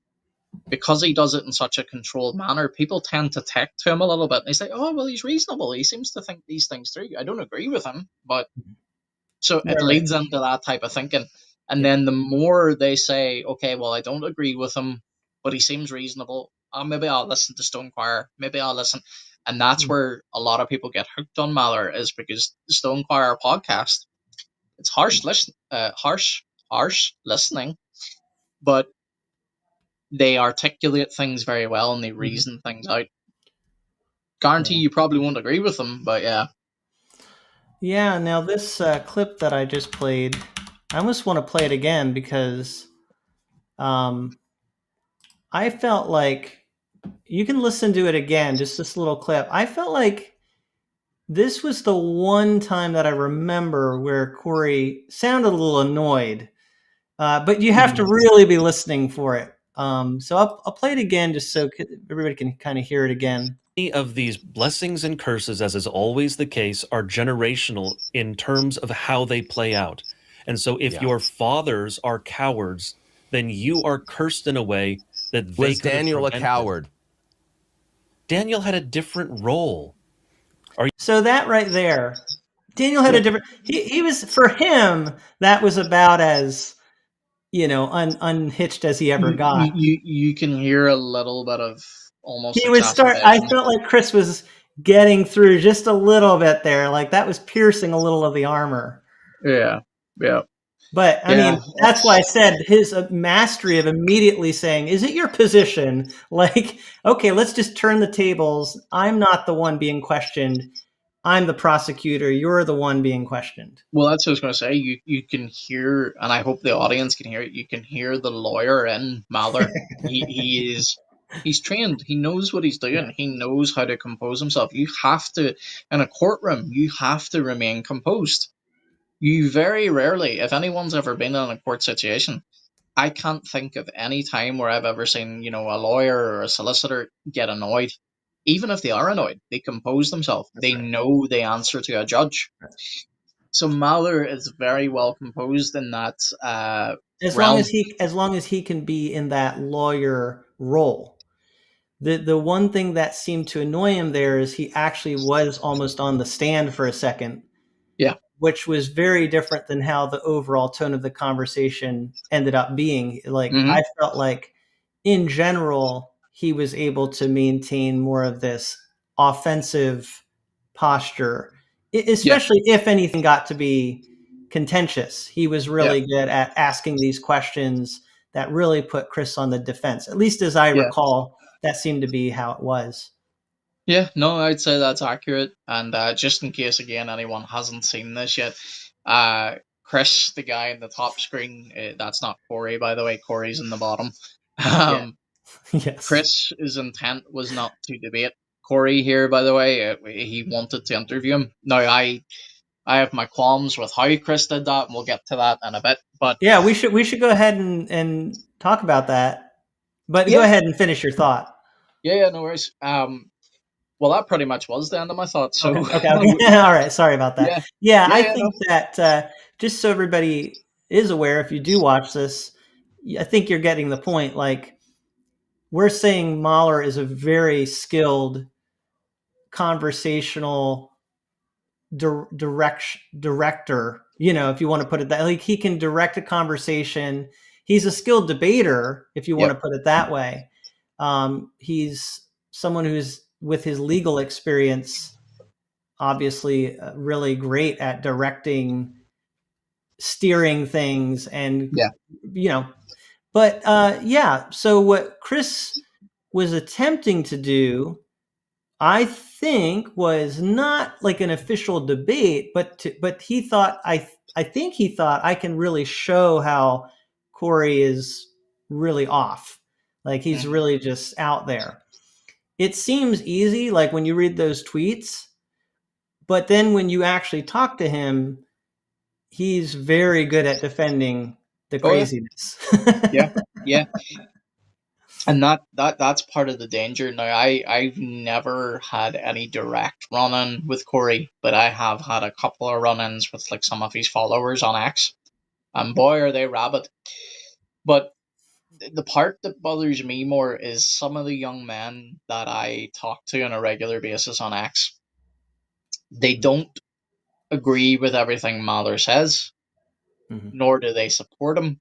because he does it in such a controlled manner, people tend to take to him a little bit. And they say, "Oh, well, he's reasonable. He seems to think these things through." I don't agree with him, but so it Right. leads into that type of thinking. And Yeah. then the more they say, okay, well, I don't agree with him, but he seems reasonable. Maybe I'll listen to Stone Choir. Maybe I'll listen. And that's Mm. where a lot of people get hooked on Mahler is because the Stone Choir podcast, it's harsh listening, but they articulate things very well and they reason things out. Guarantee you probably won't agree with them, but yeah. Yeah, now this clip that I just played, I almost want to play it again because I felt like, you can listen to it again, just this little clip. I felt like this was the one time that I remember where Corey sounded a little annoyed, but you have to really be listening for it. So I'll play it again just so everybody can kind of hear it again. Many of these blessings and curses, as is always the case, are generational in terms of how they play out. And so if Yeah. your fathers are cowards, then you are cursed in a way that they Was could have Daniel a prevented. coward? Daniel had a different role. So that right there, Daniel had a different, he was, for him, that was about as, unhitched as he ever got. You can hear a little bit of almost He would start, I exacerbation. felt like Chris was getting through just a little bit there. Like that was piercing a little of the armor. Yeah. But I mean, that's why I said his mastery of immediately saying, is it your position? Like, okay, let's just turn the tables. I'm not the one being questioned. I'm the prosecutor. You're the one being questioned. Well, that's what I was going to say. You can hear, and I hope the audience can hear it. You can hear the lawyer in Mahler. He's trained. He knows what he's doing. Yeah. He knows how to compose himself. You have to, in a courtroom, you have to remain composed. You very rarely, if anyone's ever been in a court situation, I can't think of any time where I've ever seen, a lawyer or a solicitor get annoyed. Even if they are annoyed, they compose themselves. They know they answer to a judge. So Mahler is very well composed in that As realm. long as he can be in that lawyer role. The one thing that seemed to annoy him there is he actually was almost on the stand for a second. Yeah. Which was very different than how the overall tone of the conversation ended up being. Like, I felt like in general, he was able to maintain more of this offensive posture, especially if anything got to be contentious. He was really good at asking these questions that really put Chris on the defense. At least as I recall, that seemed to be how it was. Yeah, no, I'd say that's accurate. And just in case, again, anyone hasn't seen this yet, Chris, the guy in the top screen, that's not Corey, by the way. Corey's in the bottom. Yes. Chris's intent was not to debate Corey here, by the way. He wanted to interview him. Now, I have my qualms with how Chris did that, and we'll get to that in a bit. But yeah, we should go ahead and talk about that. But go ahead and finish your thought. Yeah, no worries. Well, that pretty much was the end of my thoughts. So okay. All right, sorry about that. I think that just so everybody is aware, if you do watch this, I think you're getting the point. Like, we're saying Mahler is a very skilled conversational director, if you want to put it that, like, he can direct a conversation. He's a skilled debater, if you want to put it that way. He's someone who's, with his legal experience, obviously really great at directing, steering things, and but so what Chris was attempting to do, I think, was not like an official debate, but he thought, I think he thought, I can really show how Corey is really off. Like, he's really just out there. It seems easy, like when you read those tweets, but then when you actually talk to him, he's very good at defending the craziness. Yeah. And that's part of the danger. Now, I've never had any direct run-in with Corey, but I have had a couple of run-ins with like some of his followers on X, and boy, are they rabid. But the part that bothers me more is some of the young men that I talk to on a regular basis on X. They don't agree with everything Mahler says, nor do they support him.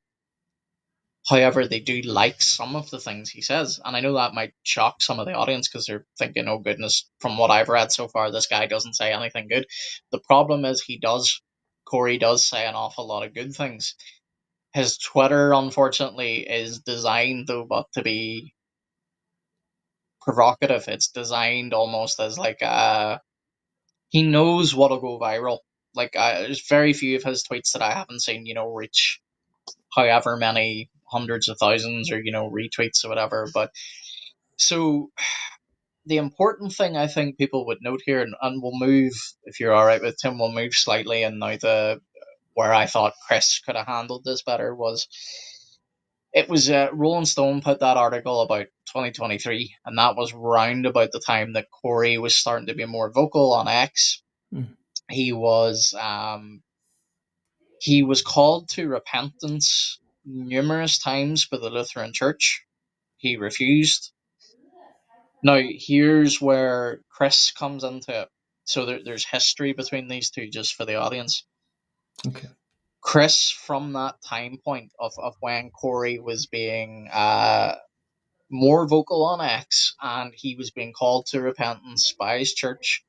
However, they do like some of the things he says. And I know that might shock some of the audience because they're thinking, oh goodness, from what I've read so far, this guy doesn't say anything good. The problem is Corey does say an awful lot of good things. His Twitter, unfortunately, is designed though but to be provocative. It's designed almost as like he knows what'll go viral. Like there's very few of his tweets that I haven't seen, reach however many hundreds of thousands or retweets or whatever. But so the important thing I think people would note here, and we'll move, if you're all right with Tim, we'll move slightly, and now the where I thought Chris could have handled this better was it was Rolling Stone put that article about 2023, and that was round about the time that Corey was starting to be more vocal on X. Mm. He was called to repentance numerous times by the Lutheran Church. He refused. Now here's where Chris comes into it. So there's history between these two, just for the audience. Okay. Chris, from that time point of when Corey was being more vocal on X and he was being called to repentance by his church,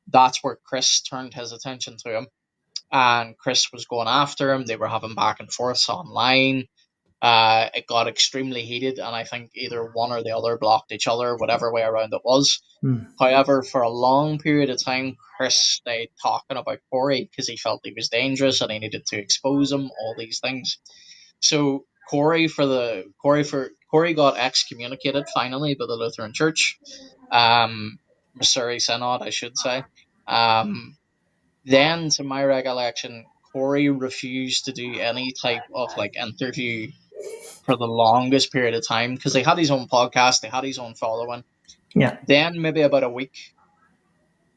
that's where Chris turned his attention to him. And Chris was going after him. They were having back and forths online. It got extremely heated, and I think either one or the other blocked each other, whatever way around it was. However, for a long period of time, Chris stayed talking about Corey because he felt he was dangerous and he needed to expose him, all these things. So Corey got excommunicated finally by the Lutheran Church, Missouri Synod, I should say. Then, to my recollection, Corey refused to do any type of interview for the longest period of time because they had his own podcast, they had his own following. Yeah. Then maybe about a week.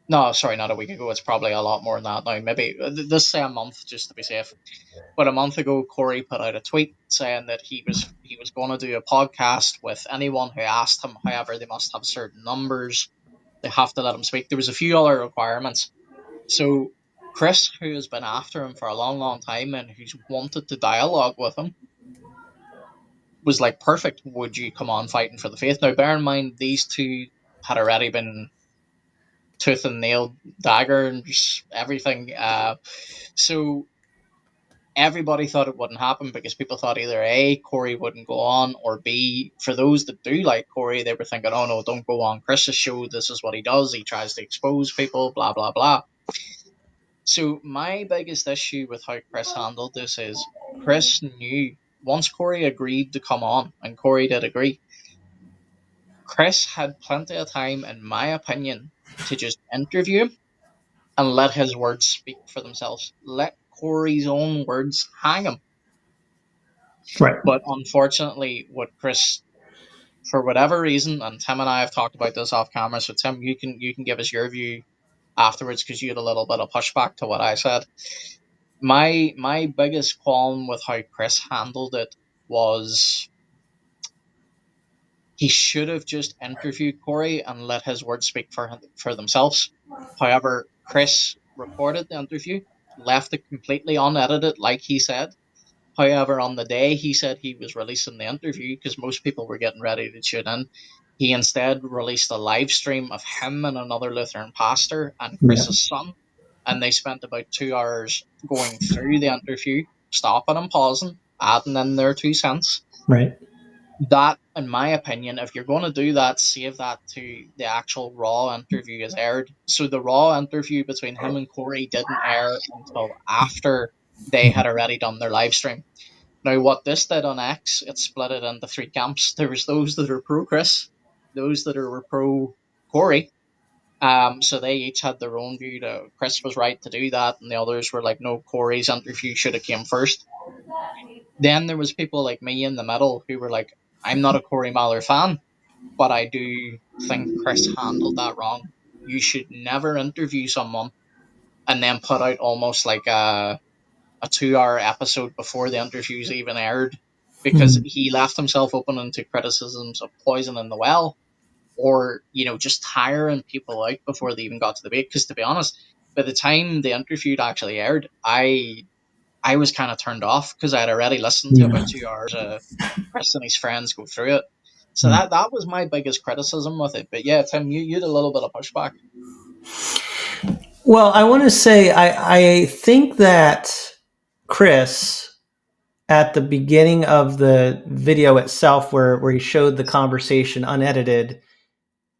No, sorry, not a week ago. It's probably a lot more than that now. Maybe let's say a month just to be safe. But a month ago, Corey put out a tweet saying that he was going to do a podcast with anyone who asked him. However, they must have certain numbers. They have to let him speak. There was a few other requirements. So Chris, who has been after him for a long, long time and who's wanted to dialogue with him, was like, perfect, would you come on fighting for the faith? Now, bear in mind, these two had already been tooth and nail, daggers, everything. So everybody thought it wouldn't happen because people thought either A, Corey wouldn't go on, or B, for those that do like Corey, they were thinking, oh no, don't go on Chris's show, this is what he does, he tries to expose people, blah, blah, blah. So my biggest issue with how Chris handled this is Chris knew once Corey agreed to come on, and Corey did agree, Chris had plenty of time, in my opinion, to just interview him and let his words speak for themselves. Let Corey's own words hang him. Right. But unfortunately, what Chris, for whatever reason, and Tim and I have talked about this off camera, so Tim, you can give us your view afterwards because you had a little bit of pushback to what I said. My biggest qualm with how Chris handled it was he should have just interviewed Corey and let his words speak for themselves. However, Chris recorded the interview, left it completely unedited, like he said. However, on the day he said he was releasing the interview, because most people were getting ready to tune in, he instead released a live stream of him and another Lutheran pastor and Chris's son. And they spent about 2 hours going through the interview, stopping and pausing, adding in their 2 cents. Right. That, in my opinion, if you're going to do that, save that to the actual raw interview is aired. So the raw interview between him and Corey didn't air until after they had already done their live stream. Now, what this did on X, it split it into 3 camps. There was those that are pro Chris, those that are pro Corey. So they each had their own view. Chris was right to do that, and the others were like, no, Corey's interview should have came first. Then there was people like me in the middle who were like, I'm not a Corey Mahler fan, but I do think Chris handled that wrong. You should never interview someone and then put out almost like a 2-hour episode before the interview's even aired, because he left himself open into criticisms of poisoning the well, or just tiring people out before they even got to the debate. Because to be honest, by the time the interview actually aired, I was kind of turned off because I had already listened to about 2 hours of Chris and his friends go through it. So that was my biggest criticism with it. But yeah, Tim, you had a little bit of pushback. Well, I want to say I think that Chris at the beginning of the video itself, where he showed the conversation unedited,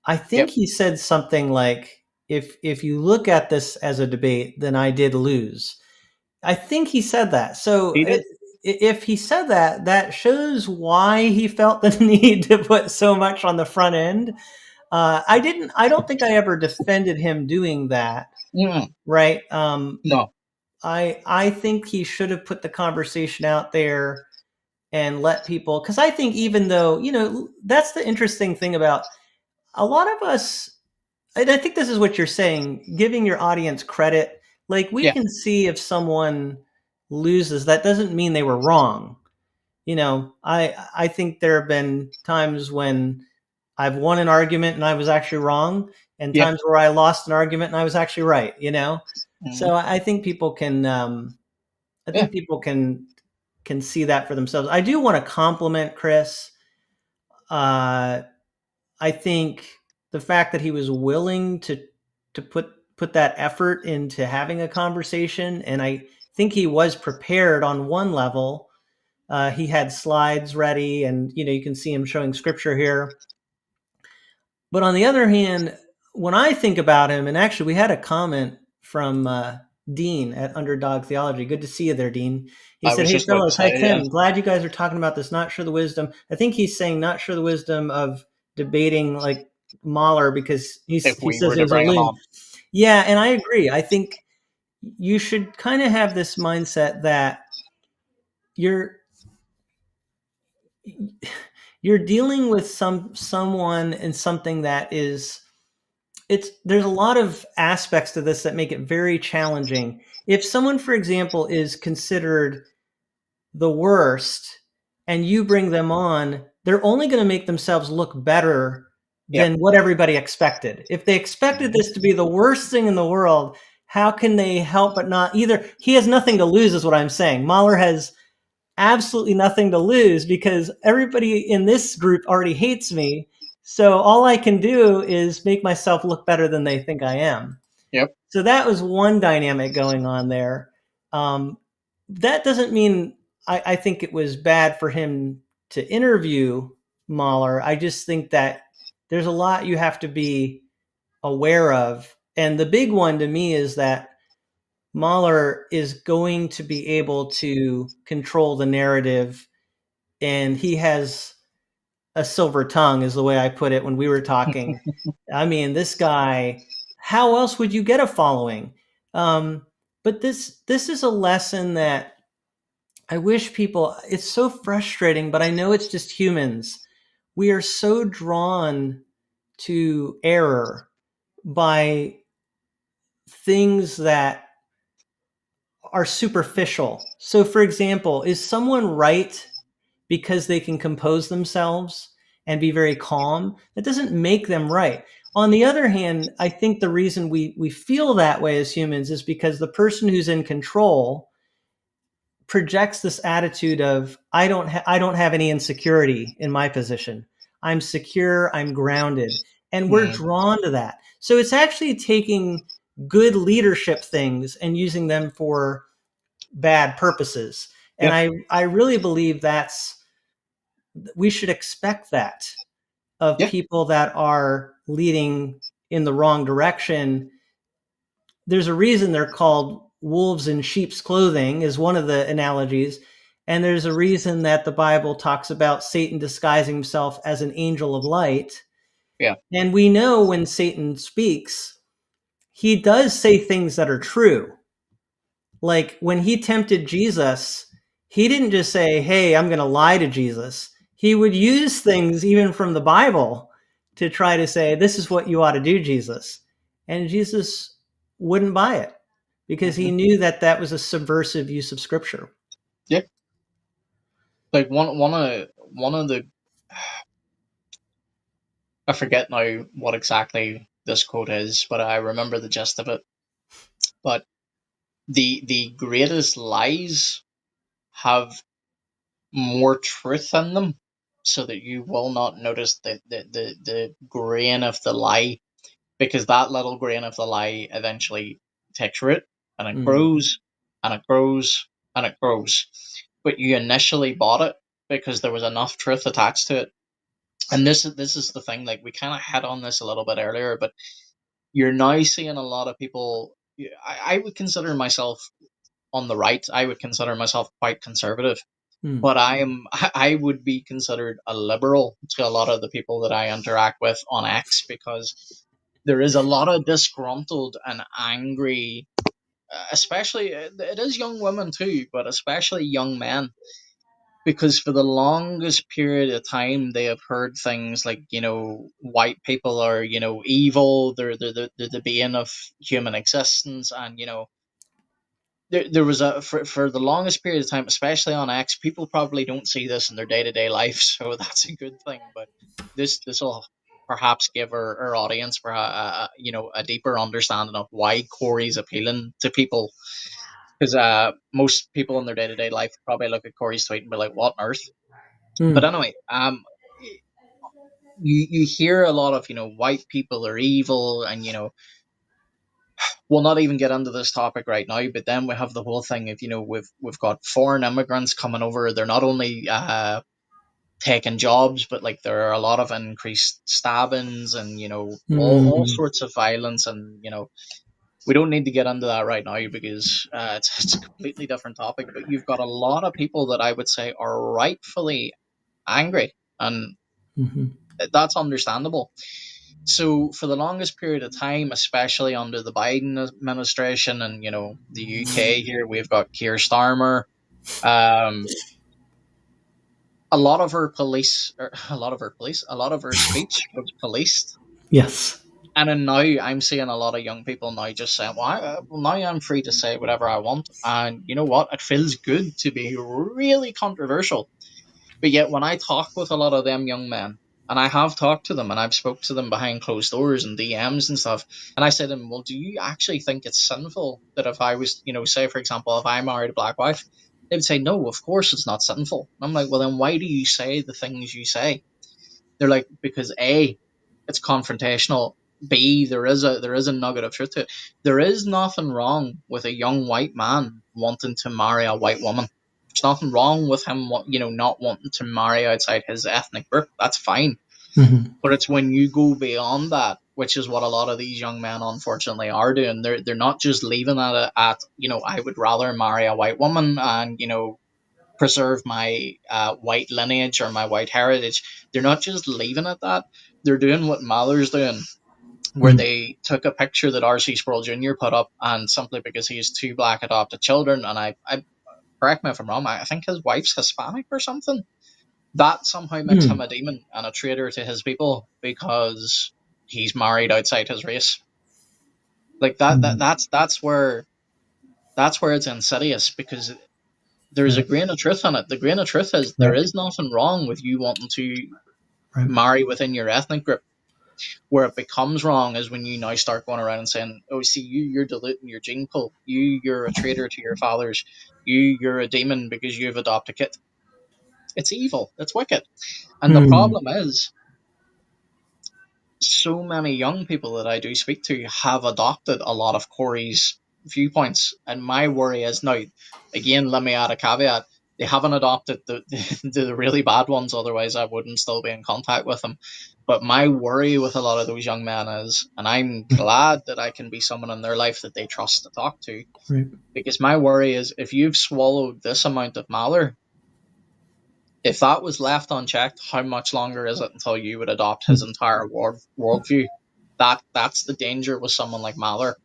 I think he said something like, if you look at this as a debate, then I did lose. I think he said that. So He did. if he said that, that shows why he felt the need to put so much on the front end. I don't think I ever defended him doing that. Mm, Right. no. I think he should have put the conversation out there and let people, because I think, even though, that's the interesting thing about a lot of us, and I think this is what you're saying, giving your audience credit. Like, we Yeah. can see if someone loses, that doesn't mean they were wrong. I think there have been times when I've won an argument and I was actually wrong, and Yeah. times where I lost an argument and I was actually right. So Mhm. I think people can, Yeah. can see that for themselves. I do want to compliment Chris. I think the fact that he was willing to put that effort into having a conversation, and I think he was prepared on one level. He had slides ready, and you can see him showing scripture here. But on the other hand, when I think about him, and actually we had a comment from Dean at Underdog Theology. Good to see you there, Dean. He I said, was "Hey just about to fellas, hi say, yeah. Tim. Glad you guys are talking about this. Not sure the wisdom." I think he's saying not sure the wisdom of debating like Mahler, because he If we says were it to was a bring him loon. on. Yeah, and I agree. I think you should kind of have this mindset that you're dealing with someone and something that is, there's a lot of aspects to this that make it very challenging. If someone, for example, is considered the worst and you bring them on, they're only going to make themselves look better Yep. than what everybody expected. If they expected Mhm. this to be the worst thing in the world, how can they help but not? Either he has nothing to lose, is what I'm saying. Mahler has absolutely nothing to lose, because everybody in this group already hates me. So all I can do is make myself look better than they think I am. Yep. So that was one dynamic going on there. That doesn't mean I think it was bad for him to interview Mahler. I just think that there's a lot you have to be aware of. And the big one to me is that Mahler is going to be able to control the narrative, and he has a silver tongue, is the way I put it when we were talking. I mean, this guy, how else would you get a following? But this is a lesson that I wish people, it's so frustrating, but I know it's just humans. We are so drawn to error by things that are superficial. So, for example, is someone right because they can compose themselves and be very calm? That doesn't make them right. On the other hand, I think the reason we feel that way as humans is because the person who's in control projects this attitude of, I don't have any insecurity in my position. I'm secure, I'm grounded, and we're Mm. drawn to that. So it's actually taking good leadership things and using them for bad purposes. And Yep. I really believe we should expect that of Yeah. people that are leading in the wrong direction. There's a reason they're called wolves in sheep's clothing, is one of the analogies. And there's a reason that the Bible talks about Satan disguising himself as an angel of light. Yeah. And we know when Satan speaks, he does say things that are true. Like when he tempted Jesus, he didn't just say, "Hey, I'm going to lie to Jesus." He would use things even from the Bible to try to say, "This is what you ought to do, Jesus." And Jesus wouldn't buy it, because he Mhm. knew that that was a subversive use of scripture. Yeah. Like one of the, I forget now what exactly this quote is, but I remember the gist of it. But the greatest lies have more truth in them, so that you will not notice the grain of the lie, because that little grain of the lie eventually takes root, and it Mm. grows and it grows and it grows. but you initially bought it because there was enough truth attached to it. And this is the thing. Like, we kind of had on this a little bit earlier, but you're now seeing a lot of people. I would consider myself on the right. I would consider myself quite conservative, but I would be considered a liberal to a lot of the people that I interact with on X, because there is a lot of disgruntled and angry, especially, it is young women too, but especially young men, because for the longest period of time they have heard things like, white people are, evil, they're the bane of human existence, and there was for the longest period of time, especially on X, people probably don't see this in their day-to-day life, so that's a good thing. But this will perhaps give our audience for a deeper understanding of why Corey's appealing to people, because most people in their day-to-day life probably look at Corey's tweet and be like, what on earth? But anyway, you hear a lot of, white people are evil, and we'll not even get into this topic right now, but then we have the whole thing of, we've got foreign immigrants coming over. They're not only taking jobs, but like there are a lot of increased stabbings and, all sorts of violence. And, we don't need to get into that right now, because it's a completely different topic. But you've got a lot of people that I would say are rightfully angry, and that's understandable. So for the longest period of time, especially under the Biden administration and, the UK here, we've got Keir Starmer. A lot of her speech was policed. Yes. And then now I'm seeing a lot of young people now just saying, well, now I'm free to say whatever I want. And you know what? It feels good to be really controversial. But yet when I talk with a lot of them young men, and I have talked to them, and I've spoke to them behind closed doors and DMs and stuff, and I said to them, well, do you actually think it's sinful that if I was, say, for example, if I married a black wife, they would say, no, of course it's not sinful. And I'm like, well, then why do you say the things you say? They're like, because A, it's confrontational. B, there is a nugget of truth to it. There is nothing wrong with a young white man wanting to marry a white woman. There's nothing wrong with him, not wanting to marry outside his ethnic group. That's fine. But it's when you go beyond that, which is what a lot of these young men unfortunately are doing. They're not just leaving at I would rather marry a white woman and preserve my white lineage or my white heritage. They're not just leaving at that. They're doing what Mahler's doing, where they took a picture that R.C. Sproul Jr. put up, and simply because he has 2 black adopted children, and I correct me if I'm wrong, I think his wife's Hispanic or something, that somehow makes him a demon and a traitor to his people because he's married outside his race. Like that's where it's insidious, because there's a grain of truth in it. The grain of truth is there is nothing wrong with you wanting to marry within your ethnic group. Where it becomes wrong is when you now start going around and saying, oh, see, you're diluting your gene pool. You're a traitor to your fathers. You're a demon because you've adopted a kid. It's evil. It's wicked. And the problem is, so many young people that I do speak to have adopted a lot of Corey's viewpoints. And my worry is now, again, let me add a caveat. They haven't adopted the really bad ones, otherwise I wouldn't still be in contact with them. But my worry with a lot of those young men is, and I'm glad that I can be someone in their life that they trust to talk to, because my worry is, if you've swallowed this amount of Mahler, if that was left unchecked, how much longer is it until you would adopt his entire worldview? That's the danger with someone like Mahler.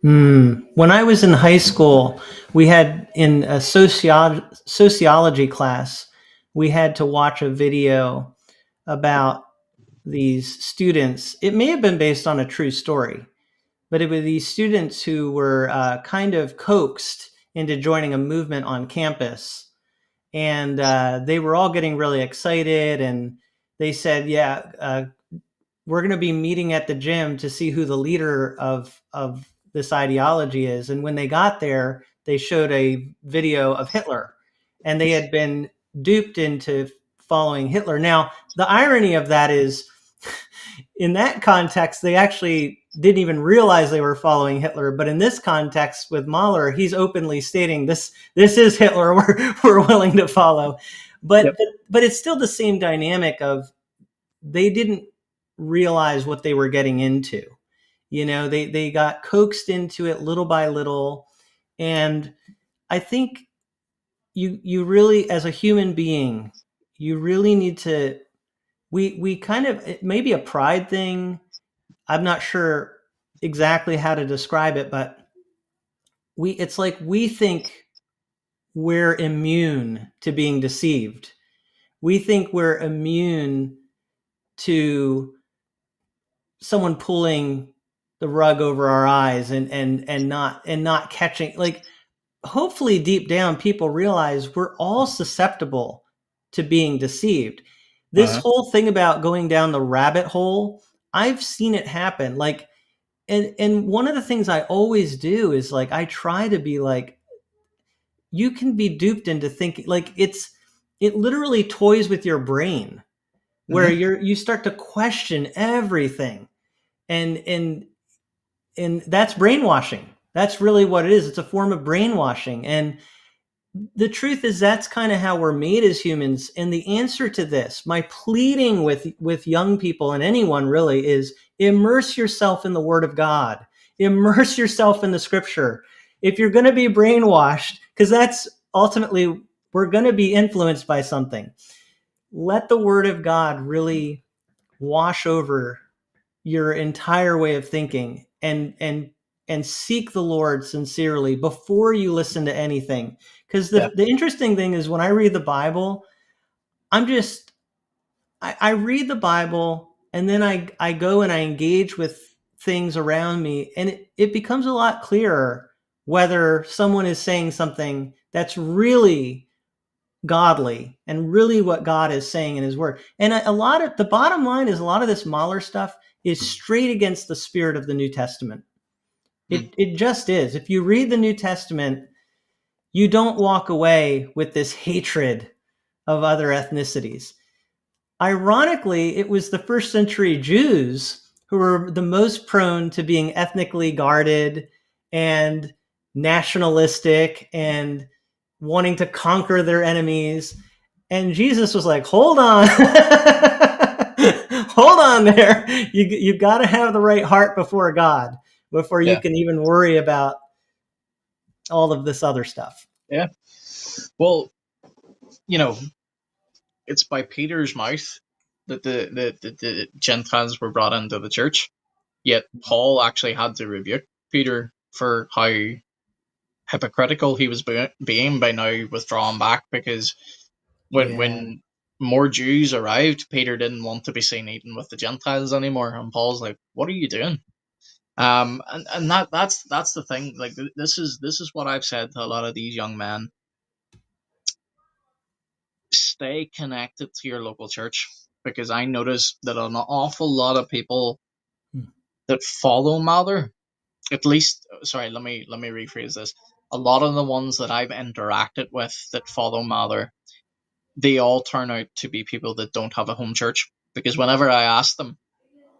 When I was in high school, we had in a sociology class, we had to watch a video about these students. It may have been based on a true story, but it was these students who were kind of coaxed into joining a movement on campus. And they were all getting really excited. And they said, we're going to be meeting at the gym to see who the leader of this ideology is. And when they got there, they showed a video of Hitler, and they had been duped into following Hitler. Now, the irony of that is in that context, they actually didn't even realize they were following Hitler. But in this context with Mahler, he's openly stating this is Hitler we're willing to follow. But, Yep. but it's still the same dynamic of they didn't realize what they were getting into. They got coaxed into it little by little. And I think you really, as a human being, you really need to, we kind of, it may be a pride thing. I'm not sure exactly how to describe it, but it's like we think we're immune to being deceived. We think we're immune to someone pulling the rug over our eyes and not catching, like, hopefully deep down people realize we're all susceptible to being deceived. This whole thing about going down the rabbit hole, I've seen it happen. Like, and one of the things I always do is, like, I try to be like, you can be duped into thinking, like, it literally toys with your brain where you start to question everything. And that's brainwashing. That's really what it is. It's a form of brainwashing. And the truth is, that's kind of how we're made as humans. And the answer to this, my pleading with young people and anyone really, is immerse yourself in the Word of God. Immerse yourself in the Scripture. If you're going to be brainwashed, because that's ultimately, we're going to be influenced by something. Let the Word of God really wash over your entire way of thinking, and seek the Lord sincerely before you listen to anything. Because the interesting thing is, when I read the Bible, I read the Bible, and then I go and I engage with things around me, and it becomes a lot clearer whether someone is saying something that's really godly and really what God is saying in His Word. And a lot of the bottom line is, a lot of this Mahler stuff is straight against the spirit of the New Testament. It just is. If you read the New Testament, you don't walk away with this hatred of other ethnicities. Ironically, it was the first century Jews who were the most prone to being ethnically guarded and nationalistic and wanting to conquer their enemies. And Jesus was like, hold on. Hold on there. You've got to have the right heart before God before you can even worry about all of this other stuff. Yeah. Well, it's by Peter's mouth that the Gentiles were brought into the church. Yet Paul actually had to rebuke Peter for how hypocritical he was being by now withdrawing back, because when more Jews arrived, Peter didn't want to be seen eating with the Gentiles anymore, and Paul's like, "What are you doing?" And that's the thing. Like, this is what I've said to a lot of these young men. Stay connected to your local church, because I notice that an awful lot of people that follow Mahler, at least, sorry, let me rephrase this. A lot of the ones that I've interacted with that follow Mahler, they all turn out to be people that don't have a home church. Because whenever I ask them,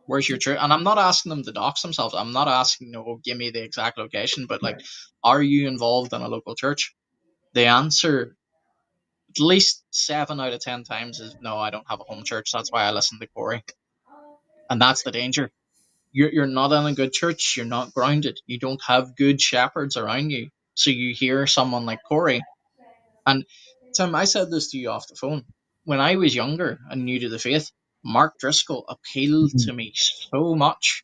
where's your church? And I'm not asking them to dox themselves. I'm not asking, give me the exact location, but like, are you involved in a local church? The answer, at least 7 out of 10 times, is no, I don't have a home church. That's why I listen to Corey. And that's the danger. You're not in a good church. You're not grounded. You don't have good shepherds around you. So you hear someone like Corey. And Tim, I said this to you off the phone. When I was younger and new to the faith, Mark Driscoll appealed to me so much,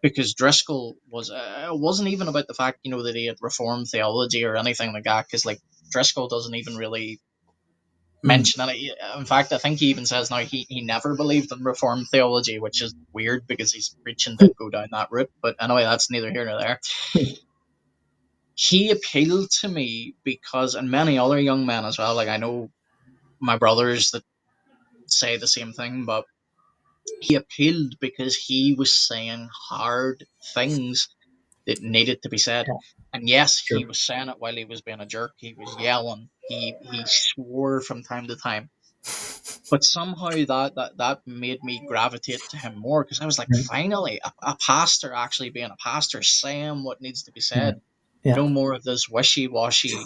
because Driscoll was, it wasn't even about the fact, that he had reformed theology or anything like that, because like Driscoll doesn't even really mention it. In fact, I think he even says now he never believed in reformed theology, which is weird because he's preaching to go down that route. But anyway, that's neither here nor there. He appealed to me because, and many other young men as well, like I know my brothers that say the same thing, but he appealed because he was saying hard things that needed to be said. And yes, he was saying it while he was being a jerk. He was yelling. He swore from time to time. But somehow that made me gravitate to him more, because I was like, Right. finally, a pastor actually being a pastor, saying what needs to be Yeah. said. Yeah. No more of this wishy-washy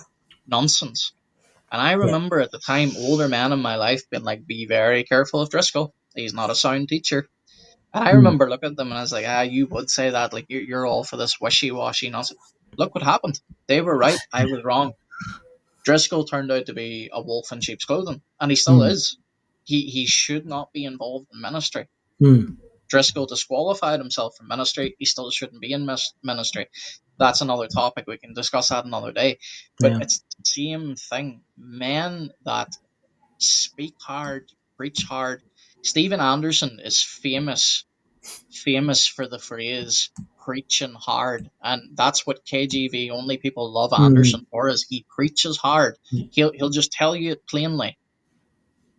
nonsense. And I Yeah. remember at the time, older men in my life being like, be very careful of Driscoll. He's not a sound teacher. And I Mm. remember looking at them and I was like, you would say that. Like, you're all for this wishy-washy nonsense. Look what happened. They were right. I was wrong. Driscoll turned out to be a wolf in sheep's clothing, and he still Mm. is. He should not be involved in ministry. Mm. Driscoll disqualified himself from ministry. He still shouldn't be in ministry. That's another topic. We can discuss that another day. But Yeah. it's the same thing. Men that speak hard, preach hard. Stephen Anderson is famous for the phrase preaching hard, and that's what KGV only people love Mm. Anderson for, is he preaches hard. He'll just tell you it plainly.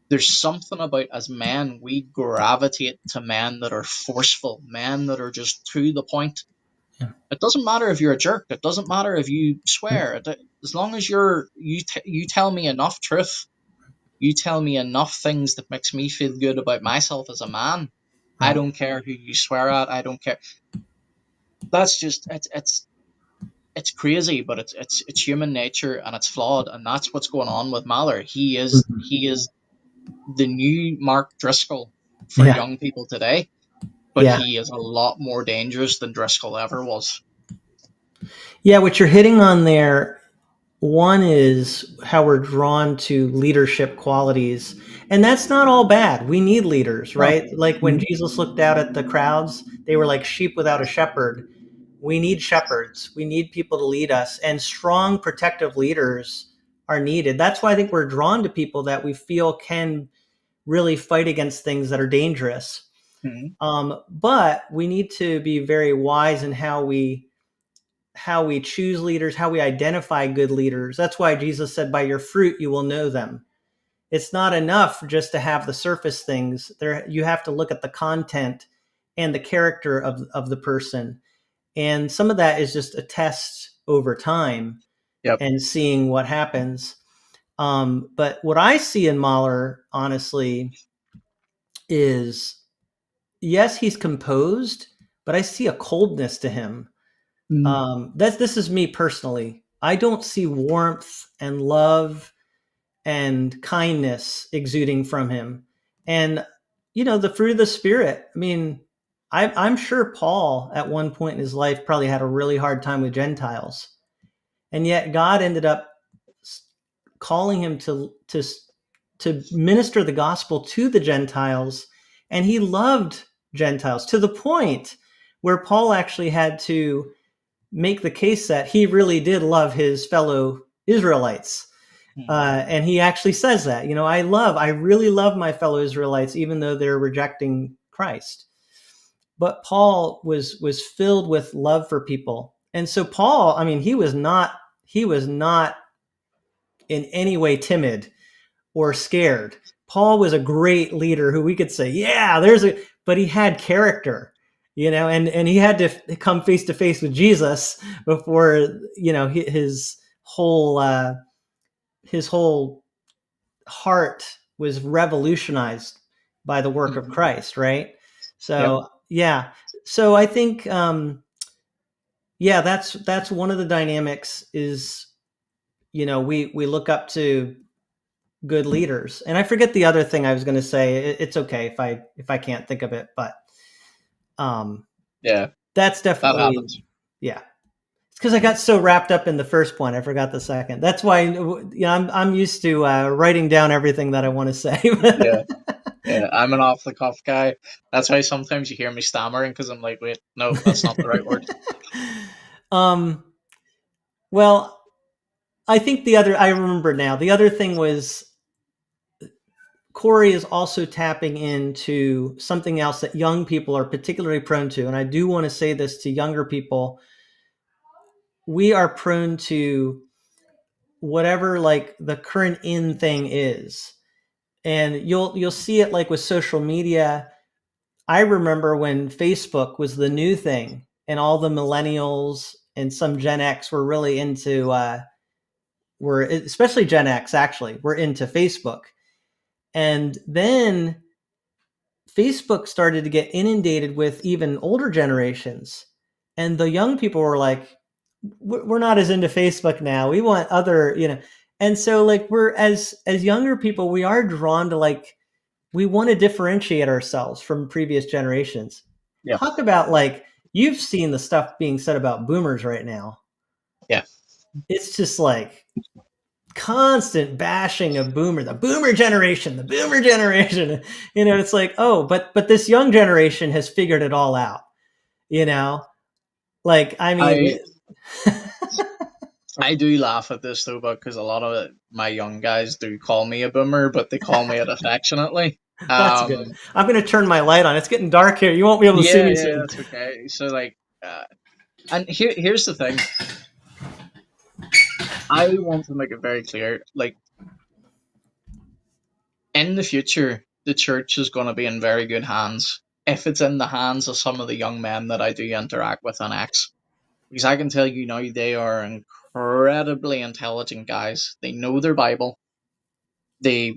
There's something about, as men, we gravitate to men that are forceful, men that are just to the point. Yeah. It doesn't matter if you're a jerk. It doesn't matter if you swear. As long as you tell me enough truth, you tell me enough things that makes me feel good about myself as a man. I Right. don't care who you swear at. I don't care. That's just it's crazy, but it's human nature and it's flawed, and that's what's going on with Mahler. He is Mhm. the new Mark Driscoll for Yeah. young people today, but Yeah. he is a lot more dangerous than Driscoll ever was. Yeah. What you're hitting on there, one is how we're drawn to leadership qualities. And that's not all bad. We need leaders, No. right? Like when Jesus looked out at the crowds, they were like sheep without a shepherd. We need shepherds. We need people to lead us, and strong protective leaders are needed. That's why I think we're drawn to people that we feel can really fight against things that are dangerous. But we need to be very wise in how we choose leaders, how we identify good leaders. That's why Jesus said, by your fruit you will know them. It's not enough just to have the surface things. There, you have to look at the content and the character of the person. And some of that is just a test over time. Yep. And seeing what happens. But what I see in Mahler, honestly, is, yes, he's composed, but I see a coldness to him. This is me personally. I don't see warmth and love and kindness exuding from him. And, the fruit of the Spirit. I mean, I'm sure Paul at one point in his life probably had a really hard time with Gentiles. And yet God ended up calling him to minister the gospel to the Gentiles. And he loved Gentiles to the point where Paul actually had to make the case that he really did love his fellow Israelites. And he actually says that, I really love my fellow Israelites, even though they're rejecting Christ. But Paul was filled with love for people. And so Paul, I mean, he was not in any way timid or scared. Paul was a great leader who we could say, yeah, but he had character, and he had to come face to face with Jesus before, his whole heart was revolutionized by the work of Christ. Right. So, Yep. yeah. So I think, that's one of the dynamics is, we look up to good leaders. And I forget the other thing I was going to say. It's okay if I can't think of it, but Yeah, that's that definitely, happens. yeah. It's because I got so wrapped up in the first point, I forgot the second. That's why, I'm used to writing down everything that I want to say. Yeah, I'm an off the cuff guy. That's why sometimes you hear me stammering, because I'm like, wait, no, that's not the right word. Well, I think I remember now, the other thing was Corey is also tapping into something else that young people are particularly prone to. And I do want to say this to younger people. We are prone to whatever like the current in thing is. And you'll see it like with social media. I remember when Facebook was the new thing and all the millennials and some Gen X were really into especially Gen X actually were into Facebook. And then Facebook started to get inundated with even older generations. And the young people were like, we're not as into Facebook now. We want other, And so like we're as younger people, we are drawn to like, we want to differentiate ourselves from previous generations. Yeah. Talk about like, you've seen the stuff being said about boomers right now. Yeah. It's just like constant bashing of the boomer generation. It's like, oh, but this young generation has figured it all out, like, I mean, I do laugh at this though, because a lot of my young guys do call me a boomer, but they call me it affectionately. That's good. I'm going to turn my light on. It's getting dark here. You won't be able to see me soon. That's okay. So like, and here's the thing. I want to make it very clear, like, in the future, the church is going to be in very good hands if it's in the hands of some of the young men that I do interact with on X. Because I can tell you now, they are incredibly intelligent guys. They know their Bible. The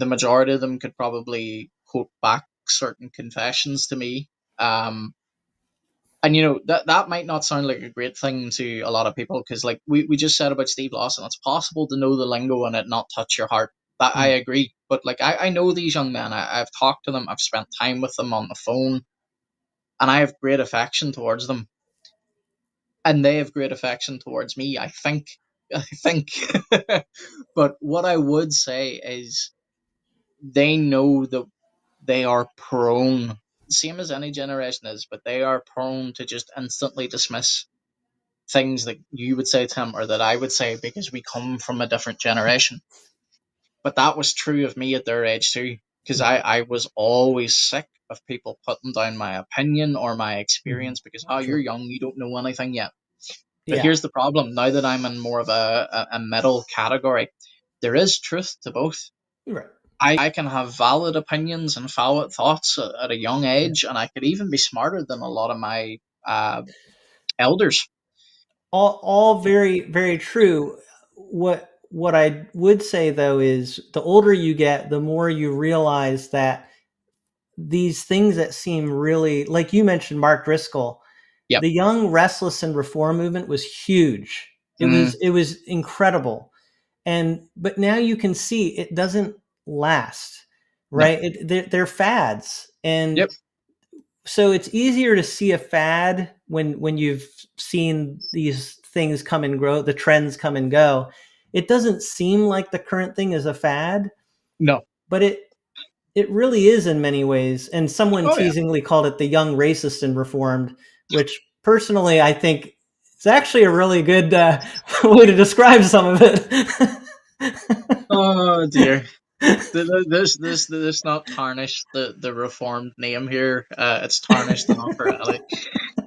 majority of them could probably quote back certain confessions to me. And that might not sound like a great thing to a lot of people, because like we just said about Steve Lawson, it's possible to know the lingo and it not touch your heart. That I agree. But like I know these young men. I've talked to them. I've spent time with them on the phone, and I have great affection towards them, and they have great affection towards me. I think. But what I would say is, they know that they are prone, same as any generation is, but they are prone to just instantly dismiss things that you would say, Tim, or that I would say, because we come from a different generation. But that was true of me at their age too, because I was always sick of people putting down my opinion or my experience because, you're young, you don't know anything yet. But here's the problem. Now that I'm in more of a middle category, there is truth to both. Right. I can have valid opinions and valid thoughts at a young age, and I could even be smarter than a lot of my elders. All very, very true. What I would say though is, the older you get, the more you realize that these things that seem really, like you mentioned, Mark Driscoll, Yep. The Young, Restless, and Reform movement was huge. It was incredible. But now you can see it doesn't last, right? No. They're fads. And so it's easier to see a fad when you've seen these things come and grow, the trends come and go. It doesn't seem like the current thing is a fad. No. But it really is in many ways. And someone teasingly called it the young, racist, and reformed, which personally I think is actually a really good way to describe some of it. Oh dear. This not tarnish the reformed name here. It's tarnished enough already.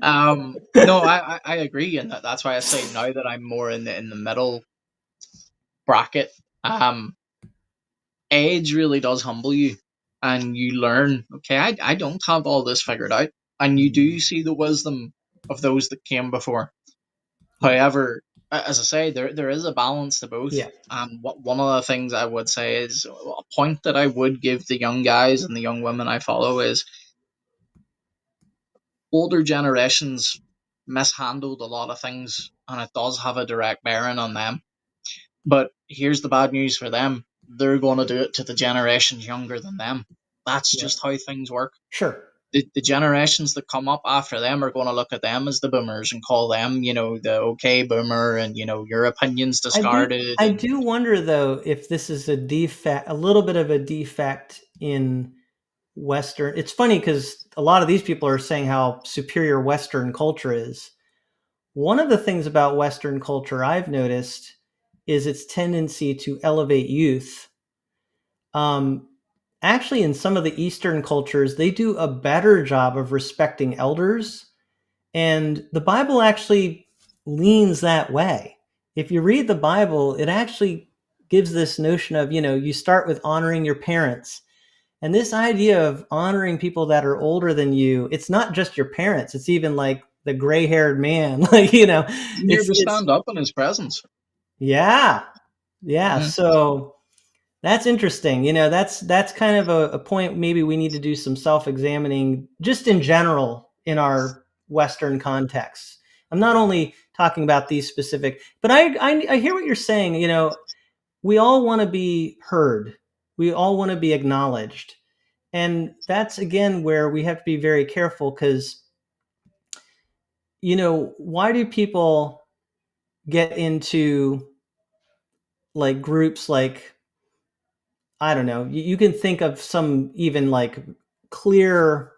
No, I agree, and that's why I say now that I'm more in the middle bracket. Age really does humble you, and you learn. Okay, I don't have all this figured out, and you do see the wisdom of those that came before. However, as I say, there is a balance to both. Yeah. One of the things I would say is, a point that I would give the young guys and the young women I follow is, older generations mishandled a lot of things, and it does have a direct bearing on them. But here's the bad news for them. They're going to do it to the generations younger than them. That's just how things work. Sure. The generations that come up after them are going to look at them as the boomers and call them, the okay boomer, and, your opinions discarded. I do wonder, though, if this is a little bit of a defect in Western. It's funny because a lot of these people are saying how superior Western culture is. One of the things about Western culture I've noticed is its tendency to elevate youth. Actually, in some of the Eastern cultures, they do a better job of respecting elders. And the Bible actually leans that way. If you read the Bible, it actually gives this notion of, you start with honoring your parents. And this idea of honoring people that are older than you, it's not just your parents. It's even like the gray-haired man, You're to stand up in his presence. Yeah. Yeah. Mm-hmm. So That's interesting. You know, that's kind of a point maybe we need to do some self-examining just in general in our Western context. I'm not only talking about these specific, but I hear what you're saying. You know, we all want to be heard. We all want to be acknowledged. And that's again where we have to be very careful because, you know, why do people get into like groups like, I don't know, you can think of some even like clear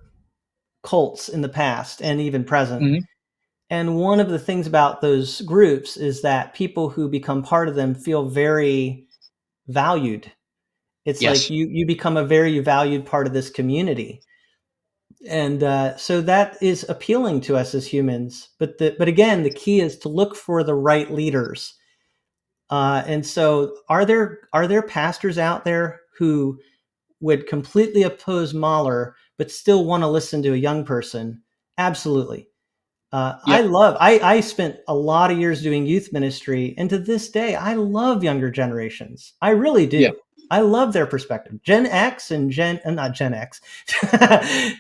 cults in the past and even present. Hmm. And one of the things about those groups is that people who become part of them feel very valued. It's like Yes. you become a very valued part of this community. And so that is appealing to us as humans. But again, the key is to look for the right leaders. And so, are there pastors out there who would completely oppose Mahler, but still want to listen to a young person? Absolutely. Yep. I spent a lot of years doing youth ministry, and to this day, I love younger generations. I really Yeah. do. I love their perspective. Gen X and not Gen X,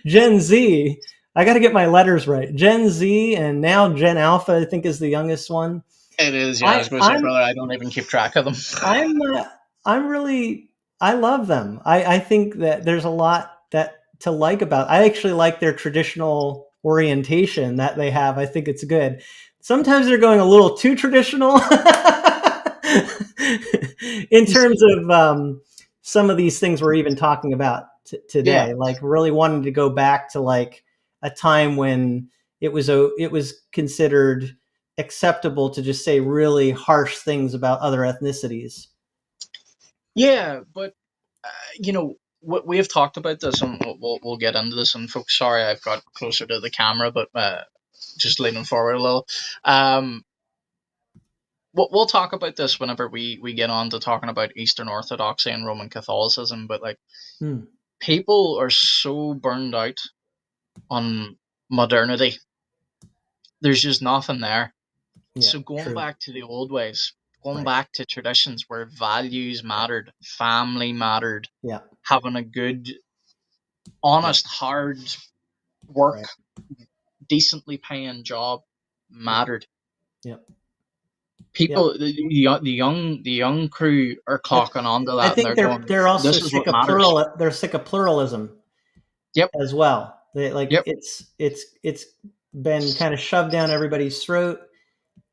Gen Z. I got to get my letters right. Gen Z and now Gen Alpha, I think, is the youngest one. It is. Yeah. I I, was going to say, I'm brother, I don't even keep track of them. I'm I'm really I love them. I think that there's a lot that to like about. I actually like their traditional orientation that they have. I think it's good. Sometimes they're going a little too traditional in terms of some of these things we're even talking about Yeah. today. Like really wanting to go back to like a time when it was considered acceptable to just say really harsh things about other ethnicities. Yeah. But, you know, we have talked about this, and we'll get into this. And folks, sorry, I've got closer to the camera, but just leaning forward a little. Um, we'll talk about this whenever we get on to talking about Eastern Orthodoxy and Roman Catholicism. But like, Hmm. people are so burned out on modernity. There's just nothing there. Yeah, So going true. back to the old ways, going Right. back to traditions where values mattered, family mattered, Yeah. having a good, Yeah. honest, hard work, Right. decently paying job Yeah. mattered. Yeah. Yeah. People, the young crew are I, clocking onto I that, and think they're they're going, they're also "This is sick what of matters." plural. They're sick of pluralism Yep, as well. They like yep, it's been kind of shoved down everybody's throat,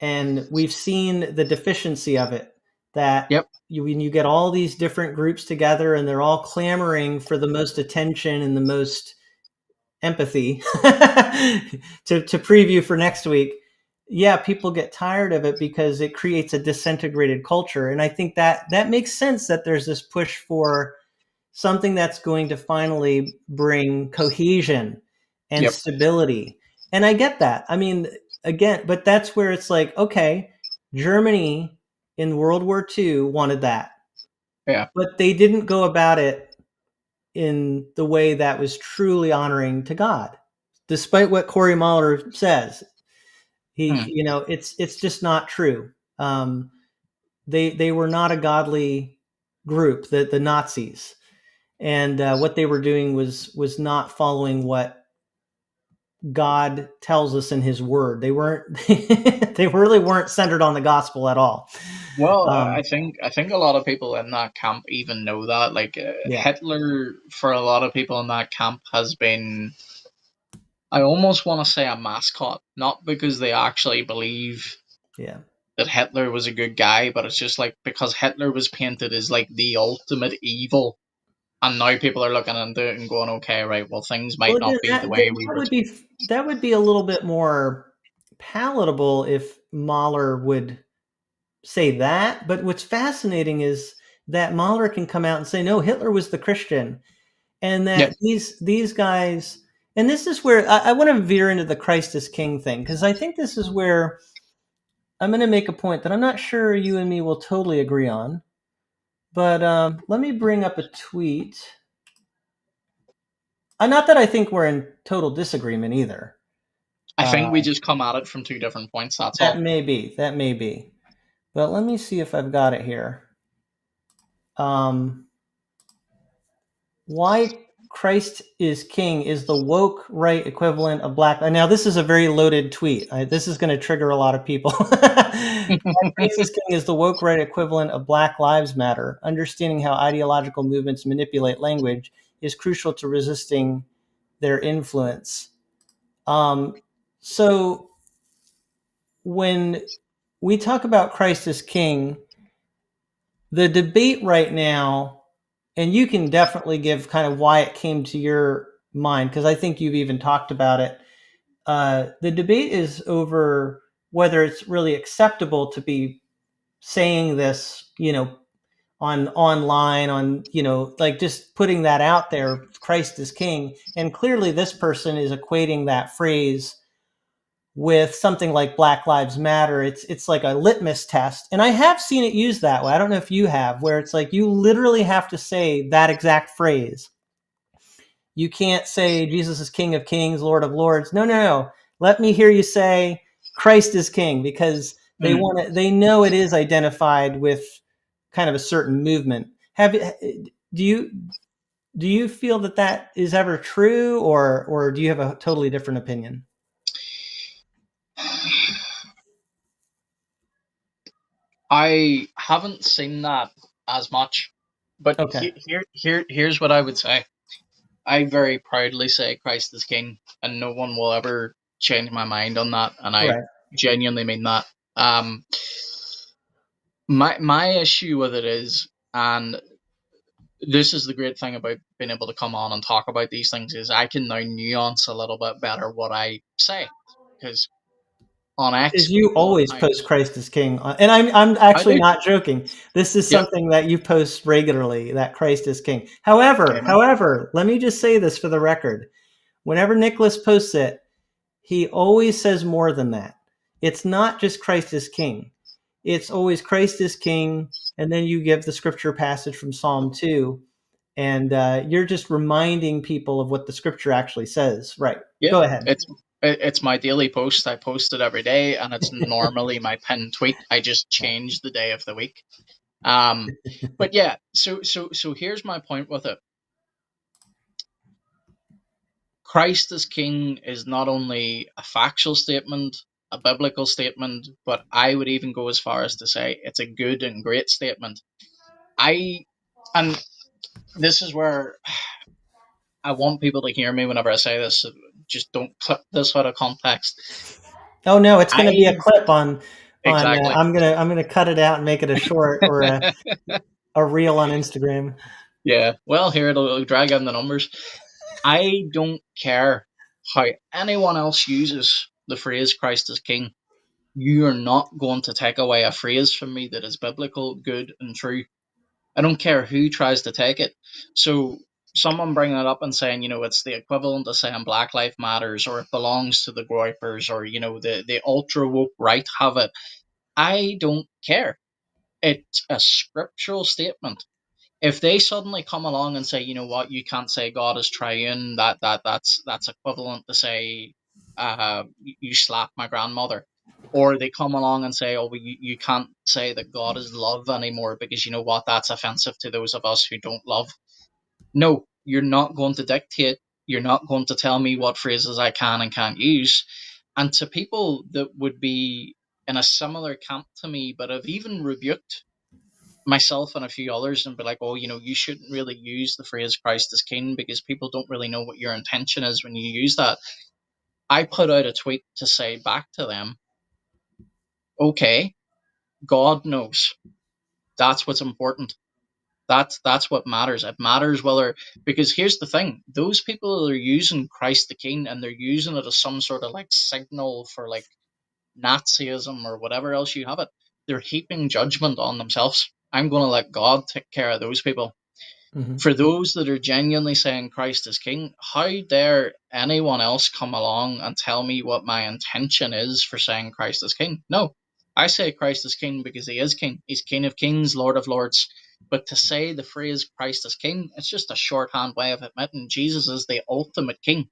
and we've seen the deficiency of it. That yep. when you get all these different groups together and they're all clamoring for the most attention and the most empathy to preview for next week. Yeah, people get tired of it because it creates a disintegrated culture, and I think that makes sense that there's this push for something that's going to finally bring cohesion and Yep. stability. And I get that. I mean, again, but that's where it's like, okay, Germany in World War II wanted that, Yeah. but they didn't go about it in the way that was truly honoring to God. Despite what Corey Mahler says, he, Hmm. you know, it's just not true. Um, they were not a godly group, the Nazis, and what they were doing was not following what God tells us in His Word. They weren't they really weren't centered on the gospel at all. Well, I Um, think I think a lot of people in that camp even know that. Like, yeah, Hitler, for a lot of people in that camp, has been, I almost want to say, a mascot, not because they actually believe yeah. that Hitler was a good guy, but it's just like because Hitler was painted as like the ultimate evil, and now people are looking into it and going, okay, right, well, things Well, might again, not be the way we were. that would be a little bit more palatable if Mahler would say that. But what's fascinating is that Mahler can come out and say, no, Hitler was the Christian, and Yeah, that these guys. And this is where I want to veer into the Christ is King thing, because I think this is where I'm going to make a point that I'm not sure you and me will totally agree on. But let me bring up a tweet. Not that I think we're in total disagreement either. I Uh, think we just come at it from two different points. That's that all. may be. That may be. But let me see if I've got it here. why Christ is king is the woke right equivalent of black. Now, this is a very loaded tweet. This is going to trigger a lot of people. Why Christ is king is the woke right equivalent of Black Lives Matter. Understanding how ideological movements manipulate language is crucial to resisting their influence. So when we talk about Christ as king, the debate right now, and you can definitely give kind of why it came to your mind, because I think you've even talked about it. The debate is over whether it's really acceptable to be saying this, on online, on, like just putting that out there, Christ is king. And clearly this person is equating that phrase with something like Black Lives Matter. It's like a litmus test. And I have seen it used that way. I don't know if you have, where it's like you literally have to say that exact phrase. You can't say Jesus is King of Kings, Lord of Lords. No. Let me hear you say Christ is King, because they want it. They know it is identified with kind of a certain movement. Do you feel that is ever true, or do you have a totally different opinion? I haven't seen that as much, but Okay. here's what I would say. I very proudly say Christ is King, and no one will ever change my mind on that, and I Right. genuinely mean that. My issue with it is, and this is the great thing about being able to come on and talk about these things, is I can now nuance a little bit better what I say, because on X Because you people always at post times Christ is King, and I'm I actually do. not joking. This is Yep. something that you post regularly, that Christ is King. Amen. However, let me just say this for the record. Whenever Nicholas posts it, he always says more than that. It's not just Christ is King. It's always Christ is King, and then you give the scripture passage from Psalm 2, and you're just reminding people of what the scripture actually says. Right. Yeah, Go ahead. it's my daily post. I post it every day, and it's normally my pinned tweet. I just change the day of the week. But yeah, so here's my point with it. Christ as King is not only a factual statement, a biblical statement, but I would even go as far as to say it's a good and great statement. And this is where I want people to hear me whenever I say this. So just don't clip this out of context. Oh no, it's going to be a I clip on. exactly. I'm gonna cut it out and make it a short or a reel on Instagram. Yeah, well, here it'll drag in the numbers. I don't care how anyone else uses the phrase Christ is King. You are not going to take away a phrase from me that is biblical, good, and true. I don't care who tries to take it. So, someone bringing it up and saying, it's the equivalent of saying Black Lives Matters, or it belongs to the groypers, or, the ultra woke right have it. I don't care. It's a scriptural statement. If they suddenly come along and say, you know what, you can't say God is triune, that's equivalent to say, you slap my grandmother, or they come along and say, oh, well, you can't say that God is love anymore because you know what, that's offensive to those of us who don't love. No, you're not going to dictate. You're not going to tell me what phrases I can and can't use. And to people that would be in a similar camp to me, but have even rebuked myself and a few others and be like, oh, you shouldn't really use the phrase Christ is King because people don't really know what your intention is when you use that. I put out a tweet to say back to them, okay, God knows. That's what's important. That's what matters. It matters whether, because here's the thing, those people that are using Christ the King and they're using it as some sort of like signal for like Nazism or whatever else you have it, they're heaping judgment on themselves. I'm going to let God take care of those people. Mm-hmm. For those that are genuinely saying Christ is King, how dare anyone else come along and tell me what my intention is for saying Christ is King? No, I say Christ is King because he is King. He's King of Kings, Lord of Lords. But to say the phrase Christ is King, it's just a shorthand way of admitting Jesus is the ultimate King.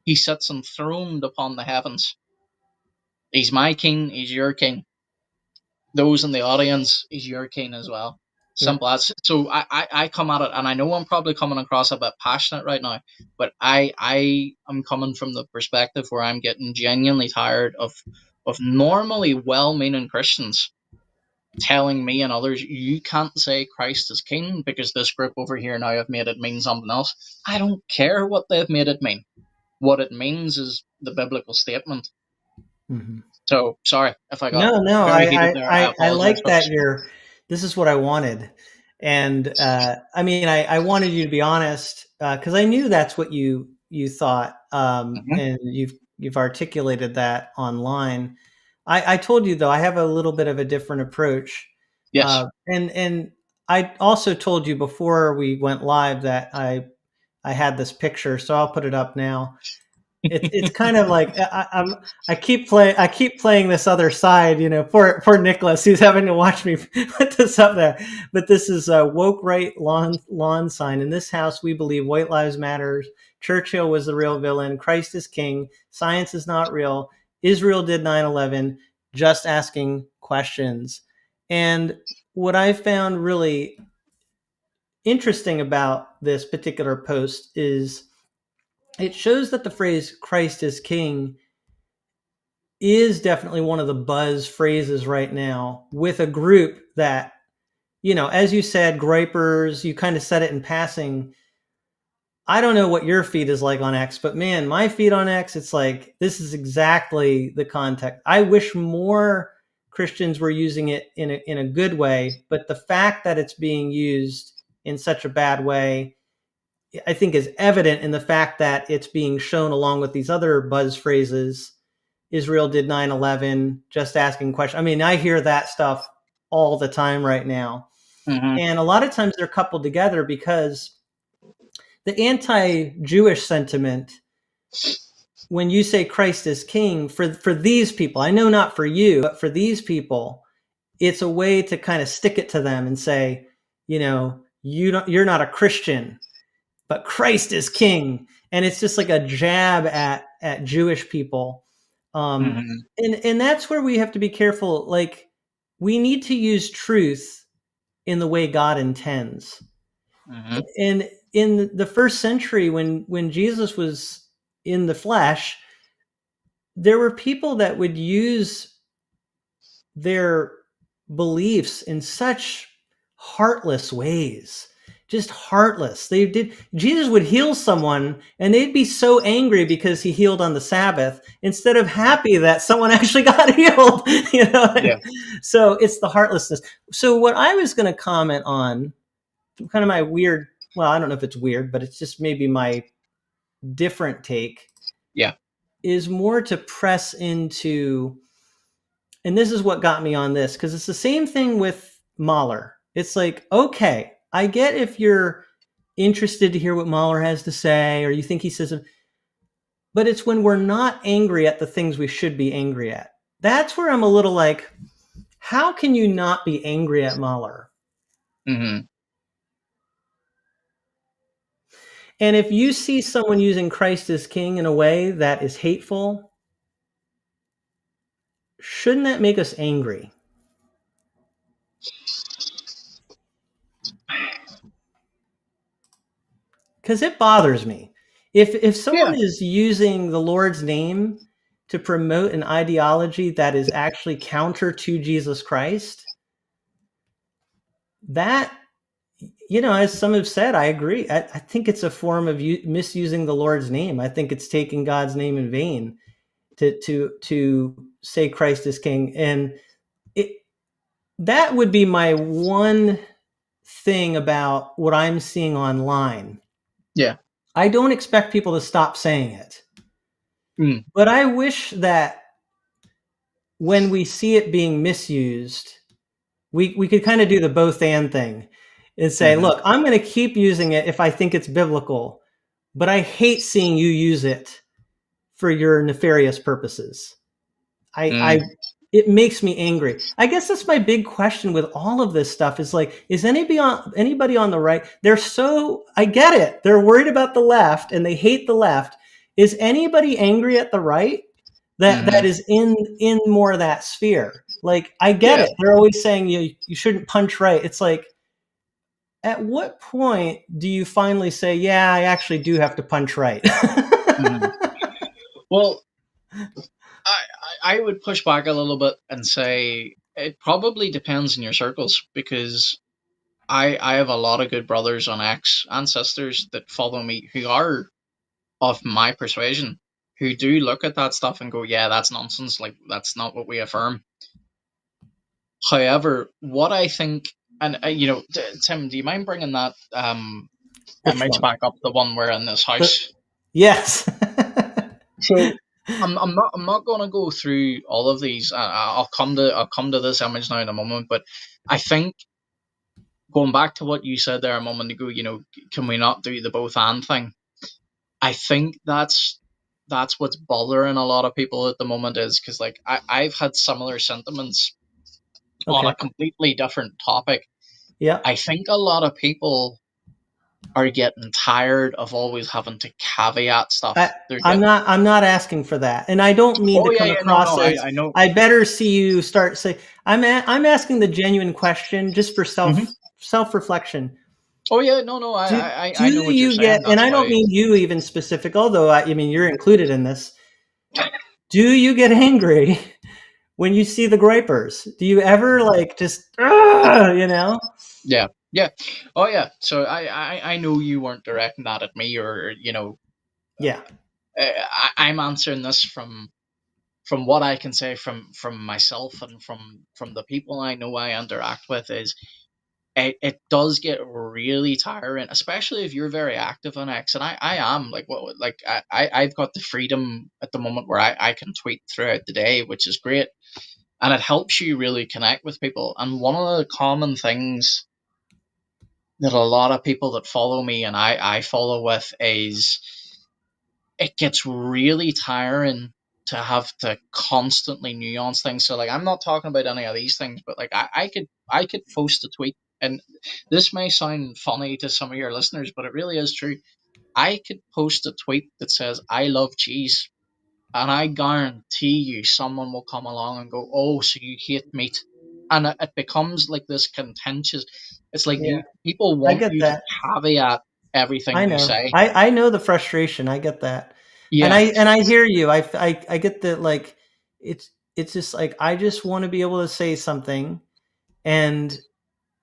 He sits enthroned upon the heavens. He's my King, he's your King. Those in the audience, he's your King as well. Simple as. So I come at it, and I know I'm probably coming across a bit passionate right now, but I am coming from the perspective where I'm getting genuinely tired of normally well-meaning Christians telling me and others, you can't say Christ is king because this group over here now have made it mean something else. I don't care what they've made it mean. What it means is the biblical statement. Mm-hmm. So sorry if I got No, very heated there. I I apologize, like that folks. this is what I wanted. And I mean, I wanted you to be honest because I knew that's what you thought, Mhm. and you've articulated that online. I told you though I have a little bit of a different approach, Yes. and I also told you before we went live that I had this picture, so I'll put it up now. It's kind of like I keep playing this other side, poor Nicholas who's having to watch me put this up there. But this is a woke right lawn sign. In this house, we believe white lives matters. Churchill was the real villain. Christ is king. Science is not real. Israel did 9/11. Just asking questions. And what I found really interesting about this particular post is it shows that the phrase Christ is king is definitely one of the buzz phrases right now with a group that, as you said, gripers, you kind of said it in passing. I don't know what your feed is like on X, but man, my feed on X, it's like, this is exactly the context. I wish more Christians were using it in a good way, but the fact that it's being used in such a bad way, I think is evident in the fact that it's being shown along with these other buzz phrases. Israel did 9/11, just asking questions. I mean, I hear that stuff all the time right now. Mm-hmm. And a lot of times they're coupled together because the anti-Jewish sentiment, when you say Christ is king, for these people, I know not for you, but for these people, it's a way to kind of stick it to them and say, you're not a Christian, but Christ is king. And it's just like a jab at Jewish people. Mm-hmm. And that's where we have to be careful. Like, we need to use truth in the way God intends. Mm-hmm. And in the first century, when Jesus was in the flesh, there were people that would use their beliefs in such heartless ways, just heartless. Jesus would heal someone and they'd be so angry because he healed on the Sabbath instead of happy that someone actually got healed. Yeah. So it's the heartlessness. So what I was going to comment on, kind of my weird, well, I don't know if it's weird, but it's just maybe my different take. Yeah. Is more to press into, and this is what got me on this, because it's the same thing with Mahler. It's like, okay, I get if you're interested to hear what Mahler has to say, or you think he says, but it's when we're not angry at the things we should be angry at. That's where I'm a little like, how can you not be angry at Mahler? Mm-hmm. And if you see someone using Christ as king in a way that is hateful, shouldn't that make us angry? Because it bothers me. If someone is using the Lord's name to promote an ideology that is actually counter to Jesus Christ, that, as some have said, I agree. I think it's a form of misusing the Lord's name. I think it's taking God's name in vain to say Christ is king. And that would be my one thing about what I'm seeing online. Yeah. I don't expect people to stop saying it. Mm. But I wish that when we see it being misused, we could kind of do the both and thing and say, Mm-hmm. look, I'm going to keep using it if I think it's biblical, but I hate seeing you use it for your nefarious purposes. It makes me angry. I guess that's my big question with all of this stuff is like, is anybody on the right? I get it. They're worried about the left and they hate the left. Is anybody angry at the right that is in more of that sphere? Like, I get it. They're always saying you shouldn't punch right. It's like, at what point do you finally say, yeah, I actually do have to punch right? Well, I would push back a little bit and say it probably depends on your circles, because I have a lot of good brothers on X and sisters that follow me who are of my persuasion, who do look at that stuff and go, yeah, that's nonsense. Like, that's not what we affirm. However, what I think, and Tim, do you mind bringing that Which image one? back up, the one we're in this house? Yes. So I'm not going to go through all of these. I'll come to this image now in a moment, but I think, going back to what you said there a moment ago, can we not do the both and thing? I think that's what's bothering a lot of people at the moment, is because, like, I've had similar sentiments on Okay. a completely different topic. Yeah. I think a lot of people are getting tired of always having to caveat stuff. I'm not asking for that, and I don't mean Oh to yeah, come yeah, no, across no, as I know. I better see you start say. I'm asking the genuine question just for self reflection. Oh yeah, no, Do I know what you're you saying. get? And That's I don't why. mean you even specific, although I mean you're included in this. Do you get angry when you see the gripers? Do you ever like just Yeah, yeah, oh yeah. So I know you weren't directing that at me, or Yeah. I'm answering this from what I can say from myself and from the people I know I interact with. Is it does get really tiring, especially if you're very active on X, and I am, like, I've got the freedom at the moment where I can tweet throughout the day, which is great, and it helps you really connect with people. And one of the common things that a lot of people that follow me and I follow with is, it gets really tiring to have to constantly nuance things. So, like, I'm not talking about any of these things, but like, I could post a tweet, and this may sound funny to some of your listeners, but it really is true. I could post a tweet that says I love cheese, and I guarantee you someone will come along and go, "Oh, so you hate meat," and it becomes like this contentious. It's like, Yeah. people I want get you to that. caveat everything I you know. say. I know the frustration. I get that. And Yeah. I hear you. I get that, like it's just like I just want to be able to say something, and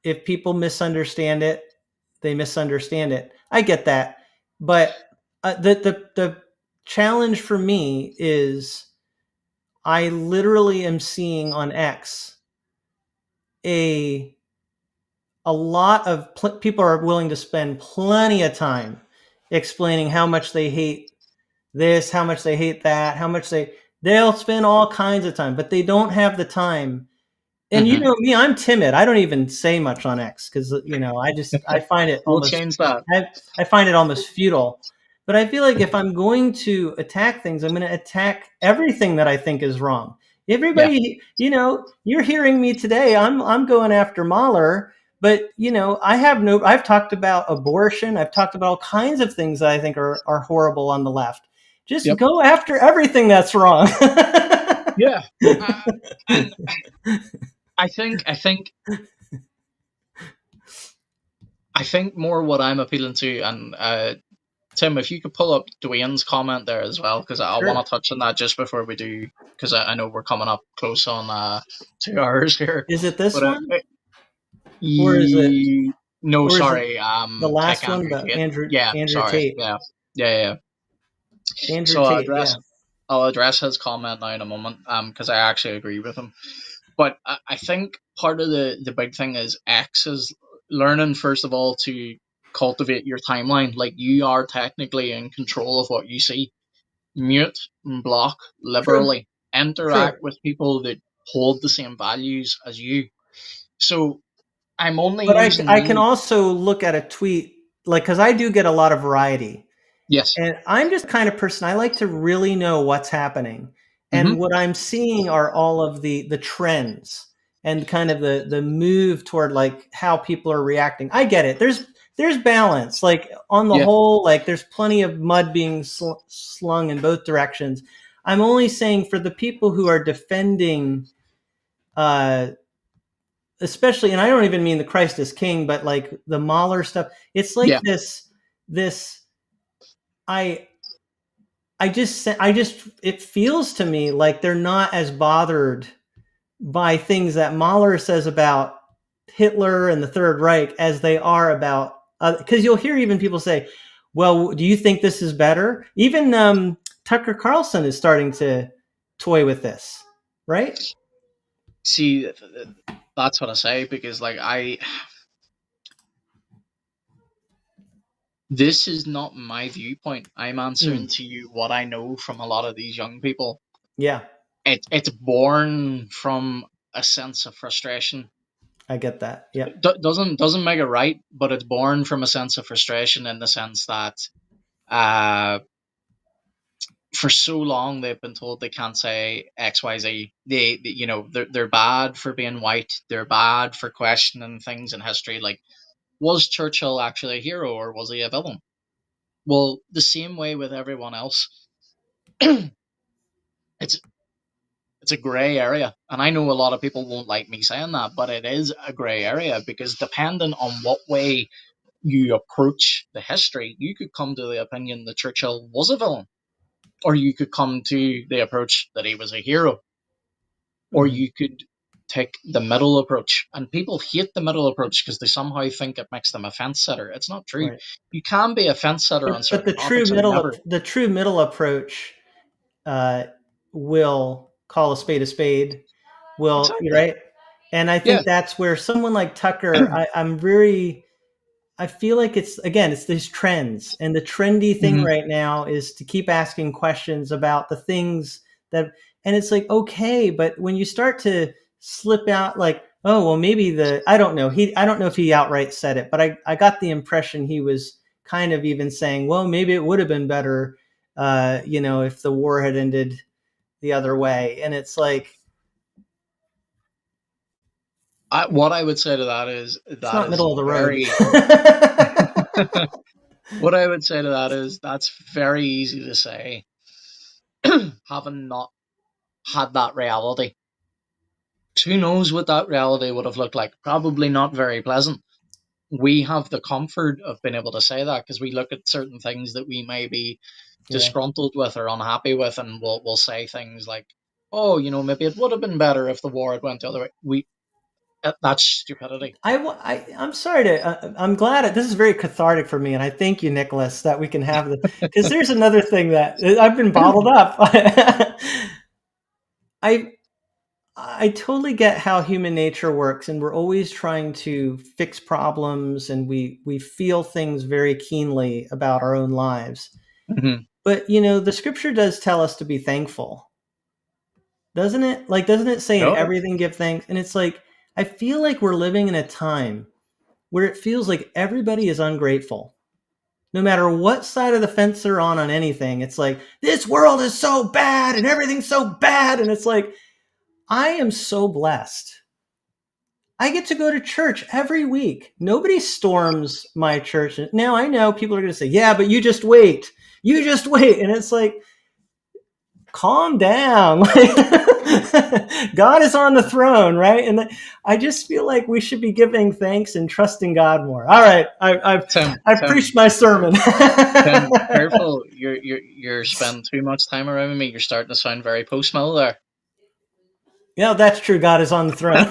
if people misunderstand it, they misunderstand it. I get that. But the challenge for me is I literally am seeing on X a lot of people are willing to spend plenty of time explaining how much they hate this, how much they hate that, how much they'll spend all kinds of time, but they don't have the time. And you Hmm. know me, I'm timid. I don't even say much on X because I find it We'll almost change that. I find it almost futile. But I feel like if I'm going to attack things, I'm going to attack everything that I think is wrong. Yeah. Everybody, you're hearing me today. I'm going after Mahler, but I've talked about abortion. I've talked about all kinds of things that I think are horrible on the left. Just Yep. go after everything that's wrong. Yeah. And I think more what I'm appealing to, and Tim, if you could pull up Dwayne's comment there as well, because I want Sure. to touch on that just before we do, because I know we're coming up close on 2 hours here. Is it this But one, or is it no, or is it sorry, the Tech last one, Andrew the Tate. Andrew Yeah, Andrew sorry. Tate? Yeah, yeah, yeah. Andrew So Tate, yeah. I'll address his comment now in a moment, because I actually agree with him. But I think part of the big thing is X is learning, first of all, to cultivate your timeline. Like, you are technically in control of what you see. Mute and block True, liberally. true. Interact with people that hold the same values as you. So I'm only But using I can these. also look at a tweet, like, because I do get a lot of variety. Yes. And I'm just the kind of person, I like to really know what's happening. Hmm. And what I'm seeing are all of the trends and kind of the move toward like how people are reacting. I get it. There's balance. Like on the Yeah. whole, like there's plenty of mud being slung in both directions. I'm only saying for the people who are defending especially, and I don't even mean the Christ is King, but like the Mahler stuff. It's like Yeah. this. I just it feels to me like they're not as bothered by things that Mahler says about Hitler and the Third Reich as they are about, because you'll hear even people say, well, do you think this is better? Even Tucker Carlson is starting to toy with this, right? See, that's what I say, because like this is not my viewpoint. I'm answering to you what I know from a lot of these young people. Yeah, It's born from a sense of frustration. I get that. Yeah. Doesn't make it right, but it's born from a sense of frustration, in the sense that uh for so long they've been told they can't say XYZ. They're bad for being white. They're bad for questioning things in history. Like, was Churchill actually a hero, or was he a villain? Well, the same way with everyone else. it's it's a gray area, and I know a lot of people won't like me saying that, but it is a gray area, because depending on what way you approach the history, you could come to the opinion that Churchill was a villain, or you could come to the approach that he was a hero, or you could take the middle approach. And people hate the middle approach because they somehow think it makes them a fence sitter. It's not true. Right. You can be a fence sitter on But certain topics. the true middle approach will call a spade. Will Exactly. right? And I think that's where someone like Tucker, I feel like it's these trends, and the trendy thing right now is to keep asking questions about the things that, and it's like, okay, but when you start to slip out, like, oh, well, maybe I don't know if he outright said it, but I got the impression he was kind of even saying, well, maybe it would have been better, if the war had ended the other way. And it's like, what I would say to that is it's not middle of the road. What I would say to that is, that's very easy to say, having not had that reality. Who knows what that reality would have looked like? Probably not very pleasant. We have the comfort of being able to say that because we look at certain things that we may be disgruntled with or unhappy with, and we'll say things like, "Oh, maybe it would have been better if the war had went the other way." That's stupidity. I'm sorry I'm glad this is very cathartic for me, and I thank you, Nicholas, that we can have the, because there's another thing that I've been bottled up. I totally get how human nature works, and we're always trying to fix problems, and we feel things very keenly about our own lives. Mm-hmm. But the scripture does tell us to be thankful, doesn't it? Like, doesn't it say in everything give thanks? And it's like, I feel like we're living in a time where it feels like everybody is ungrateful. No matter what side of the fence they're on anything, it's like, this world is so bad and everything's so bad. And it's like, I am so blessed. I get to go to church every week. Nobody storms my church. Now I know people are going to say, yeah, but you just wait. You just wait. And it's like, calm down. God is on the throne, right? And I just feel like we should be giving thanks and trusting God more. All right, I've preached my sermon. Tim, careful! You're spending too much time around me. You're starting to sound very post-mill there. Yeah, that's true. God is on the throne.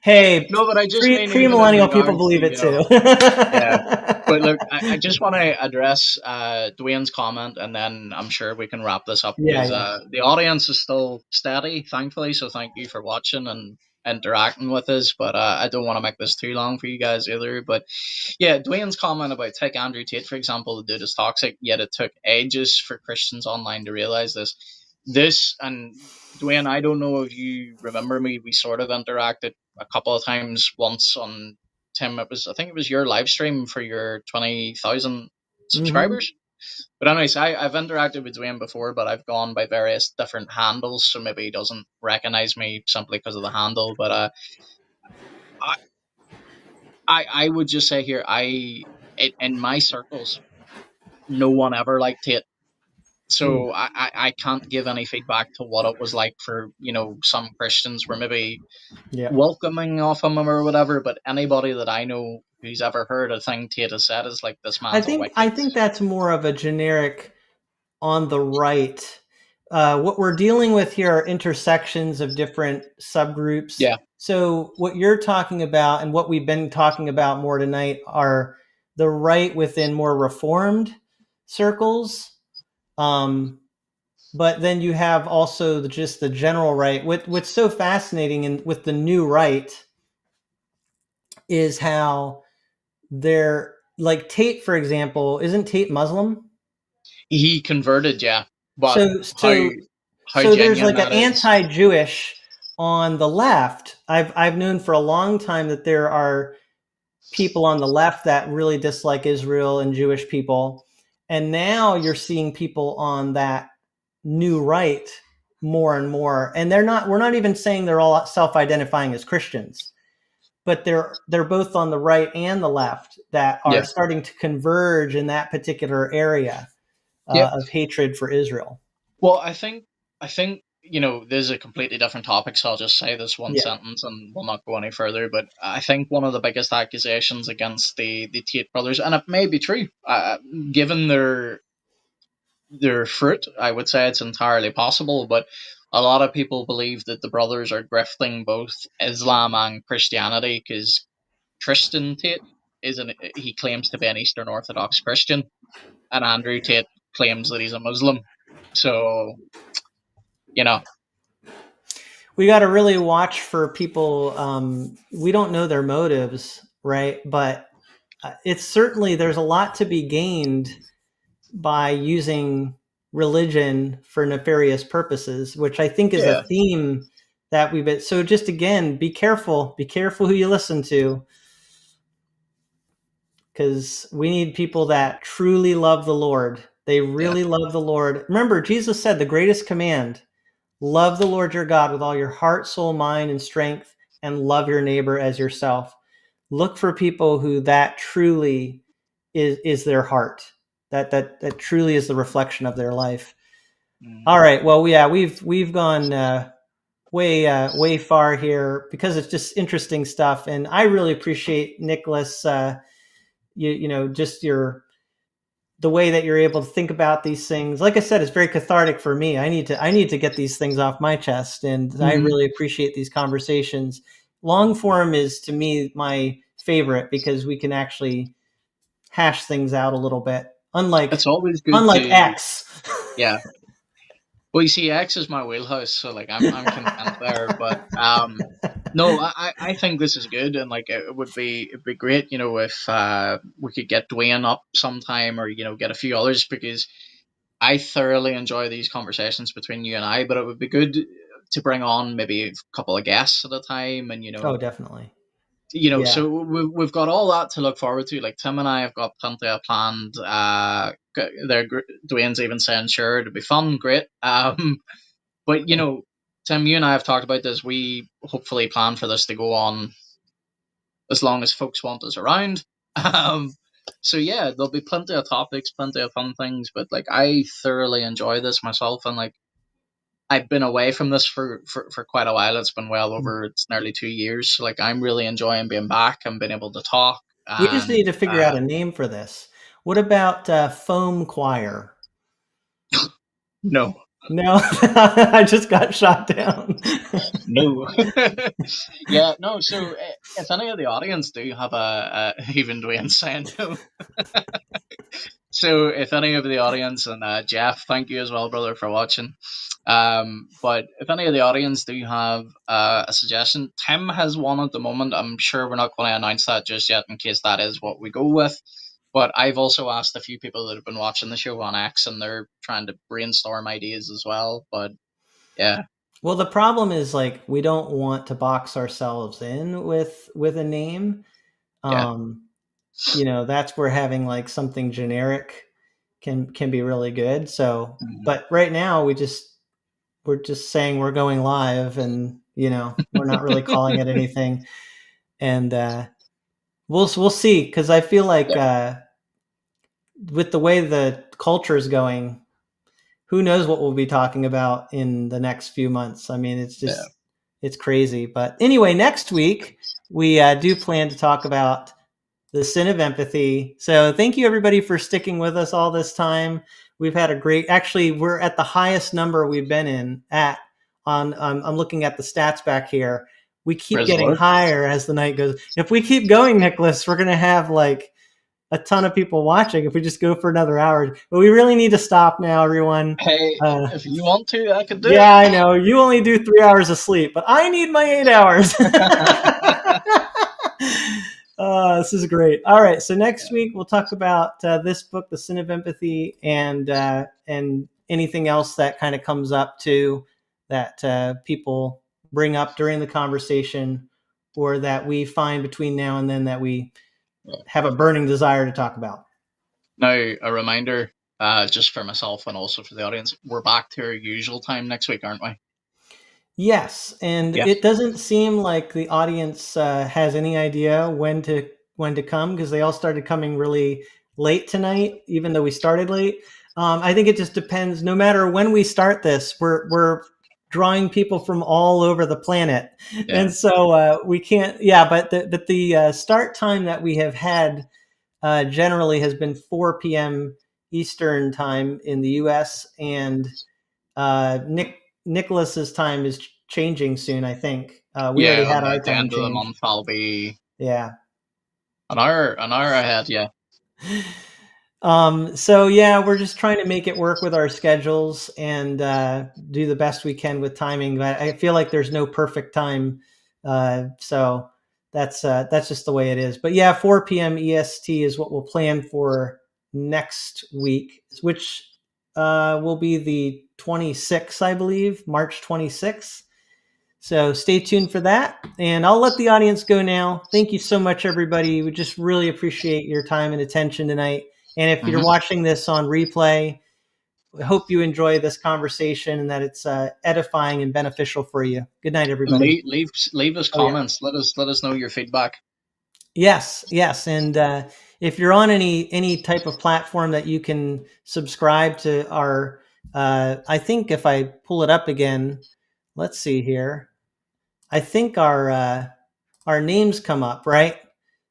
Hey, no, but I just mean pre-millennial people believe it too. Yeah, but look, I just want to address Dwayne's comment, and then I'm sure we can wrap this up, because the audience is still steady, thankfully. So thank you for watching and interacting with us. But I don't want to make this too long for you guys either. But yeah, Dwayne's comment about take Andrew Tate, for example, the dude is toxic, yet it took ages for Christians online to realize this. And Dwayne, I don't know if you remember me. We sort of interacted a couple of times. Once on Tim, I think it was your live stream for your 20,000 subscribers. Mm-hmm. But anyways, I've interacted with Dwayne before, but I've gone by various different handles, so maybe he doesn't recognize me simply because of the handle. But I would just say here, in my circles, no one ever liked Tate. So I can't give any feedback to what it was like for, some Christians were maybe Yeah. welcoming of him or whatever, but anybody that I know who's ever heard a thing Tate has said is like, this man's a I wicked. think that's more of a generic on the right. What we're dealing with here are intersections of different subgroups. Yeah. So what you're talking about and what we've been talking about more tonight are the right within more reformed circles. But then you have also just the general right. What's so fascinating with the new right is how they're like Tate, for example. Isn't Tate Muslim? He converted, yeah, but So how so how so there's genuine like an that is. anti-Jewish on the left. I've known for a long time that there are people on the left that really dislike Israel and Jewish people. And now you're seeing people on that new right more and more. And we're not even saying they're all self-identifying as Christians, but they're both on the right and the left that are Yeah. starting to converge in that particular area Yep. of hatred for Israel. Well, I think this is a completely different topic, so I'll just say this one Yeah. sentence and we'll not go any further. But I think one of the biggest accusations against the Tate brothers, and it may be true, given their fruit, I would say it's entirely possible. But a lot of people believe that the brothers are grifting both Islam and Christianity, because Tristan Tate he claims to be an Eastern Orthodox Christian, and Andrew Tate claims that he's a Muslim. So, we got to really watch for people. We don't know their motives, right? But it's certainly, there's a lot to be gained by using religion for nefarious purposes, which I think is a theme that we've been. So just again, be careful who you listen to, because we need people that truly love the Lord. They really love the Lord. Remember, Jesus said the greatest command: love the Lord your God with all your heart, soul, mind, and strength, and love your neighbor as yourself. Look for people who that truly is their heart. That truly is the reflection of their life. All right. Well, yeah, we've gone way far here because it's just interesting stuff, and I really appreciate Nicholas. Just the way that you're able to think about these things. Like I said, it's very cathartic for me. I need to get these things off my chest, and I really appreciate these conversations. Long form is, to me, my favorite because we can actually hash things out a little bit. it's always good to, X. yeah. Well, you see, X is my wheelhouse, so like I'm content there. But no, I think this is good, and like it'd be great, if we could get Dwayne up sometime, or get a few others, because I thoroughly enjoy these conversations between you and I. But it would be good to bring on maybe a couple of guests at a time, and Oh, definitely. so we've got all that to look forward to. Like Tim and I have got plenty of planned. Dwayne's even saying, sure, it'd be fun, great. But Tim, you and I have talked about this. We hopefully plan for this to go on as long as folks want us around. So yeah, there'll be plenty of topics, plenty of fun things. But like, I thoroughly enjoy this myself, and like, I've been away from this for quite a while. It's been well over, it's nearly 2 years. So like, I'm really enjoying being back and being able to talk. We just And need to figure out a name for this. What about foam choir? no, No, I just got shot down. no. Yeah, no. So if any of the audience do have even Dwayne saying no. So if any of the audience, and Jeff, thank you as well, brother, for watching. But if any of the audience do have a suggestion, Tim has one at the moment. I'm sure we're not going to announce that just yet, in case that is what we go with. But I've also asked a few people that have been watching the show on X, and they're trying to brainstorm ideas as well. But yeah. Well, the problem is, like, we don't want to box ourselves in with a name. That's where having like something generic can be really good. So, but right now we're just saying we're going live, and we're not really calling it anything. And we'll see, because I feel like with the way the culture is going, who knows what we'll be talking about in the next few months. I mean, it's just, it's crazy. But anyway, next week, we do plan to talk about the sin of empathy. So thank you everybody for sticking with us all this time. We've had a great, actually, we're at the highest number we've been in at on, I'm looking at the stats back here. We keep Praise getting Lord. higher as the night goes. If we keep going, Nicholas, we're going to have like a ton of people watching if we just go for another hour. But we really need to stop now, everyone. Hey, if you want to, I could do Yeah, I know. You only do 3 hours of sleep, but I need my 8 hours. This is great. All right, so next week we'll talk about this book, The Sin of Empathy, and anything else that kind of comes up too that people bring up during the conversation, or that we find between now and then that we have a burning desire to talk about. Now, a reminder, just for myself and also for the audience, we're back to our usual time next week, aren't we? Yes, and Yeah. it doesn't seem like the audience has any idea when to come, because they all started coming really late tonight, even though we started late. I think it just depends. No matter when we start this, we're drawing people from all over the planet, and so we can't. Yeah, but the start time that we have had generally has been 4 p.m. Eastern time in the U.S. and Nicholas's time is changing soon, I think. We already had our at the time end of the change. month, I'll be Yeah. an hour ahead. Yeah. So yeah, we're just trying to make it work with our schedules and do the best we can with timing. But I feel like there's no perfect time, so that's just the way it is. But yeah, 4 p.m. EST is what we'll plan for next week, which will be the 26th, I believe, March 26th. So stay tuned for that. And I'll let the audience go now. Thank you so much, everybody. We just really appreciate your time and attention tonight. And if you're watching this on replay, I hope you enjoy this conversation and that it's edifying and beneficial for you. Good night, everybody. Leave us comments. Yeah. Let us know your feedback. Yes. And if you're on any type of platform that you can subscribe to our, I think if I pull it up again, let's see here. I think our names come up, right?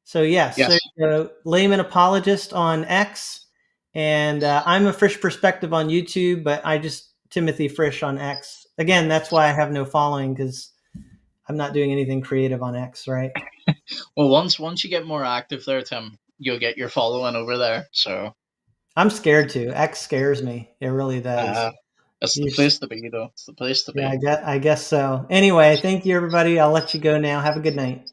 So yes. So Layman Apologist on X, and I'm a Frisch Perspective on YouTube, but I just Timothy Frisch on X. Again, that's why I have no following, because I'm not doing anything creative on X, right? Well, once you get more active there, Tim, you'll get your following over there. So I'm scared to. X scares me. It really does. It's the place to be, though. It's the place to be. Yeah, I guess so. Anyway, thank you, everybody. I'll let you go now. Have a good night.